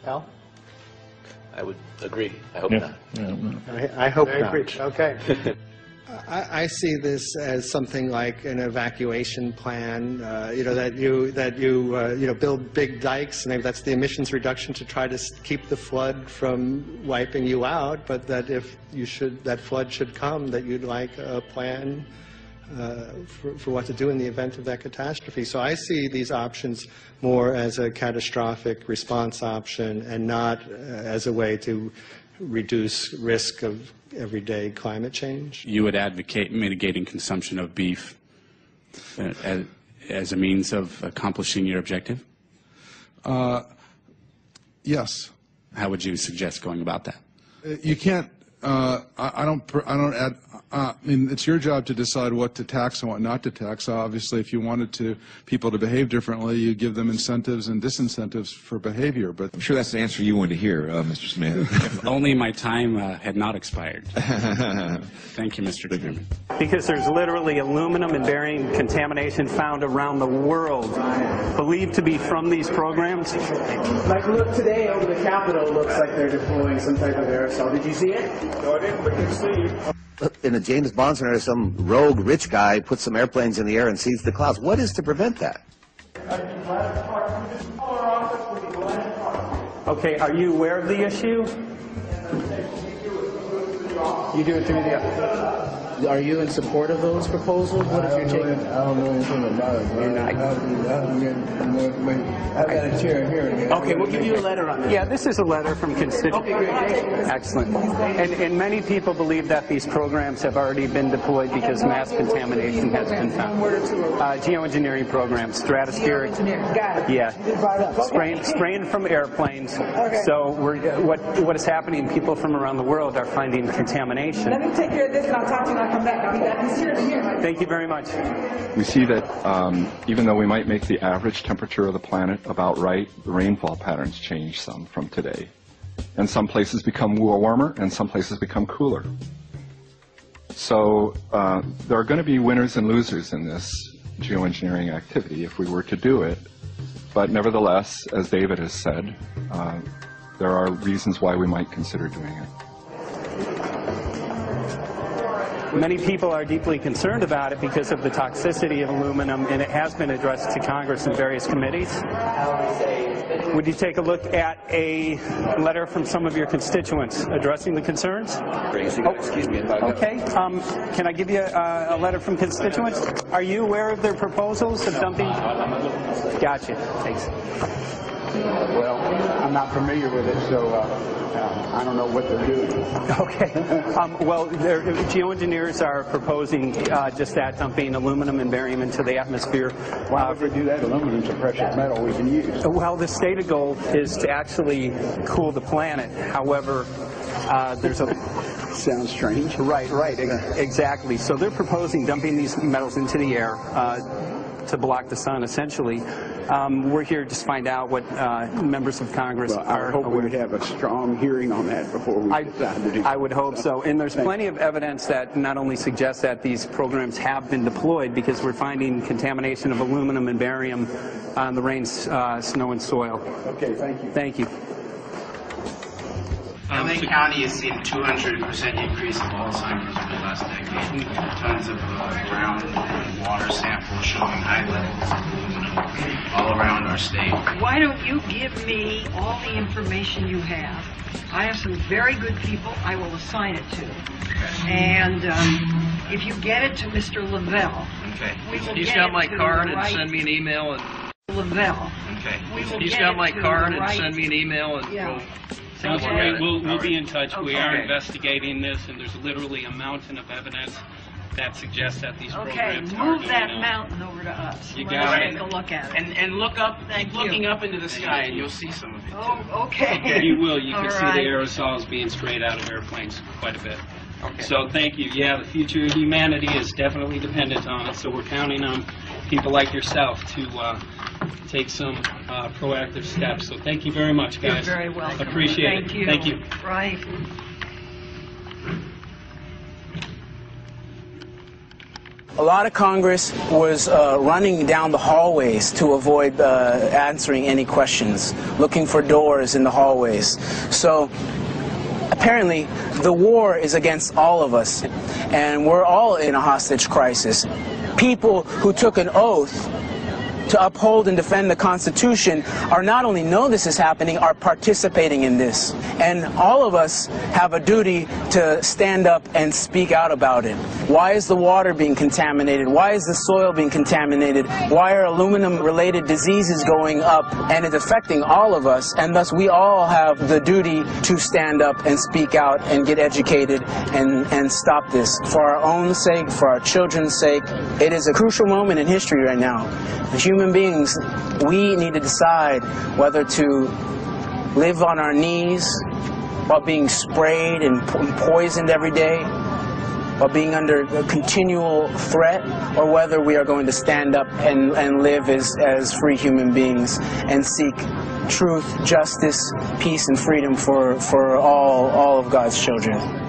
Al? I would agree. I hope not. I hope Very not. preached. Okay. I see this as something like an evacuation plan. You know, that you build big dikes, and maybe that's the emissions reduction to try to keep the flood from wiping you out. But that if that flood should come, that you'd like a plan for what to do in the event of that catastrophe. So I see these options more as a catastrophic response option and not as a way to reduce risk of everyday climate change. You would advocate mitigating consumption of beef as a means of accomplishing your objective? Yes. How would you suggest going about that? You can't. I mean, it's your job to decide what to tax and what not to tax. Obviously, if you wanted people to behave differently, you give them incentives and disincentives for behavior. But I'm sure that's the answer you wanted to hear, Mr. Smith. If only my time had not expired. Thank you, Mr. Chairman. Because there's literally aluminum and barium contamination found around the world, believed to be from these programs. Like, look, today over the Capitol looks like they're deploying some type of aerosol. Did you see it? No, I didn't, but you see. In a James Bond scenario, some rogue rich guy puts some airplanes in the air and sees the clouds. What is to prevent that? Okay, are you aware of the issue? You do it through the... Are you in support of those proposals? What if you're taking... I don't know anything about it. You're not. I've got a chair here. Okay, we'll give you a letter on that. Yeah, this is a letter from constituents. Okay, great. Excellent. And many people believe that these programs have already been deployed because mass contamination has been found. Geoengineering programs, stratospheric. Got it. Yeah. Spraying from airplanes. Okay. So what is happening, people from around the world are finding contamination. Let me take care of this and I'll talk to you when I come back. I'll be back. He's here. Thank you very much. We see that even though we might make the average temperature of the planet about right, the rainfall patterns change some from today. And some places become warmer and some places become cooler. So there are going to be winners and losers in this geoengineering activity if we were to do it. But nevertheless, as David has said, there are reasons why we might consider doing it. Many people are deeply concerned about it because of the toxicity of aluminum, and it has been addressed to Congress in various committees. Would you take a look at a letter from some of your constituents addressing the concerns? Excuse me. Okay. Can I give you a letter from constituents? Are you aware of their proposals of dumping? Gotcha. Thanks. Well, I'm not familiar with it, so I don't know what to do. Okay. Well, geoengineers are proposing just that, dumping aluminum and barium into the atmosphere. Why would we do that? Aluminum's a precious metal we can use. Well, the stated goal is to actually cool the planet. However, there's a... Sounds strange. Right, exactly. So they're proposing dumping these metals into the air to block the sun, essentially. We're here to find out what members of Congress are I hope aware. we'd have a strong hearing on that before we decide to do that. I would hope so. And there's plenty of evidence that not only suggests that these programs have been deployed, because we're finding contamination of aluminum and barium on the rain, snow, and soil. Okay, thank you. Thank you. LA County has seen a 200% increase of Alzheimer's in the last decade. Tons of ground and water samples showing high levels of aluminum all around our state. Why don't you give me all the information you have? I have some very good people I will assign it to. And if you get it to Mr. Lavelle, He's got my card and send me an email. And Lavelle. He's got my card and send me an email and we'll Sounds great. We'll be in touch. We are investigating this, and there's literally a mountain of evidence that suggests that these programs are move that mountain over to us. You Let got us it. take a look at it. And look up, looking up into the sky, and you'll see some of it. Oh, okay. You will. You can All see right. the aerosols being sprayed out of airplanes quite a bit. So thank you. Yeah, the future of humanity is definitely dependent on it, so we're counting on people like yourself to take some proactive steps. So thank you very much, guys. You're very welcome. Appreciate it. Thank you. Thank you. Right. A lot of Congress was running down the hallways to avoid answering any questions, looking for doors in the hallways. So apparently the war is against all of us, and we're all in a hostage crisis. People who took an oath to uphold and defend the Constitution are not only know this is happening, are participating in this. And all of us have a duty to stand up and speak out about it. Why is the water being contaminated? Why is the soil being contaminated? Why are aluminum-related diseases going up? And it's affecting all of us, and thus we all have the duty to stand up and speak out and get educated and stop this. For our own sake, for our children's sake, it is a crucial moment in history right now. As human beings, we need to decide whether to live on our knees while being sprayed and poisoned every day, while being under a continual threat, or whether we are going to stand up and live as free human beings and seek truth, justice, peace, and freedom for all of God's children.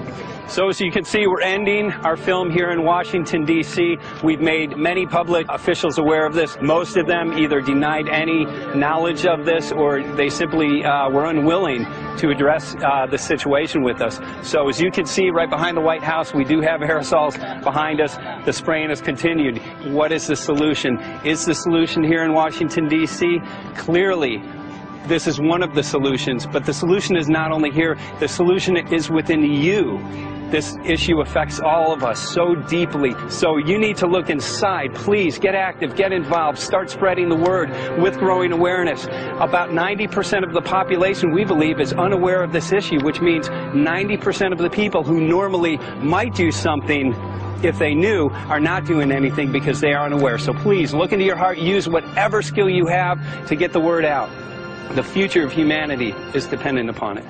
So as you can see, we're ending our film here in Washington, D.C. We've made many public officials aware of this. Most of them either denied any knowledge of this, or they simply were unwilling to address the situation with us. So as you can see right behind the White House, we do have aerosols behind us. The spraying has continued. What is the solution? Is the solution here in Washington, D.C.? Clearly, this is one of the solutions, but the solution is not only here, the solution is within you. This issue affects all of us so deeply. So you need to look inside. Please get active, get involved, start spreading the word with growing awareness. About 90% of the population, we believe, is unaware of this issue, which means 90% of the people who normally might do something if they knew are not doing anything because they are unaware. So please look into your heart, use whatever skill you have to get the word out. The future of humanity is dependent upon it.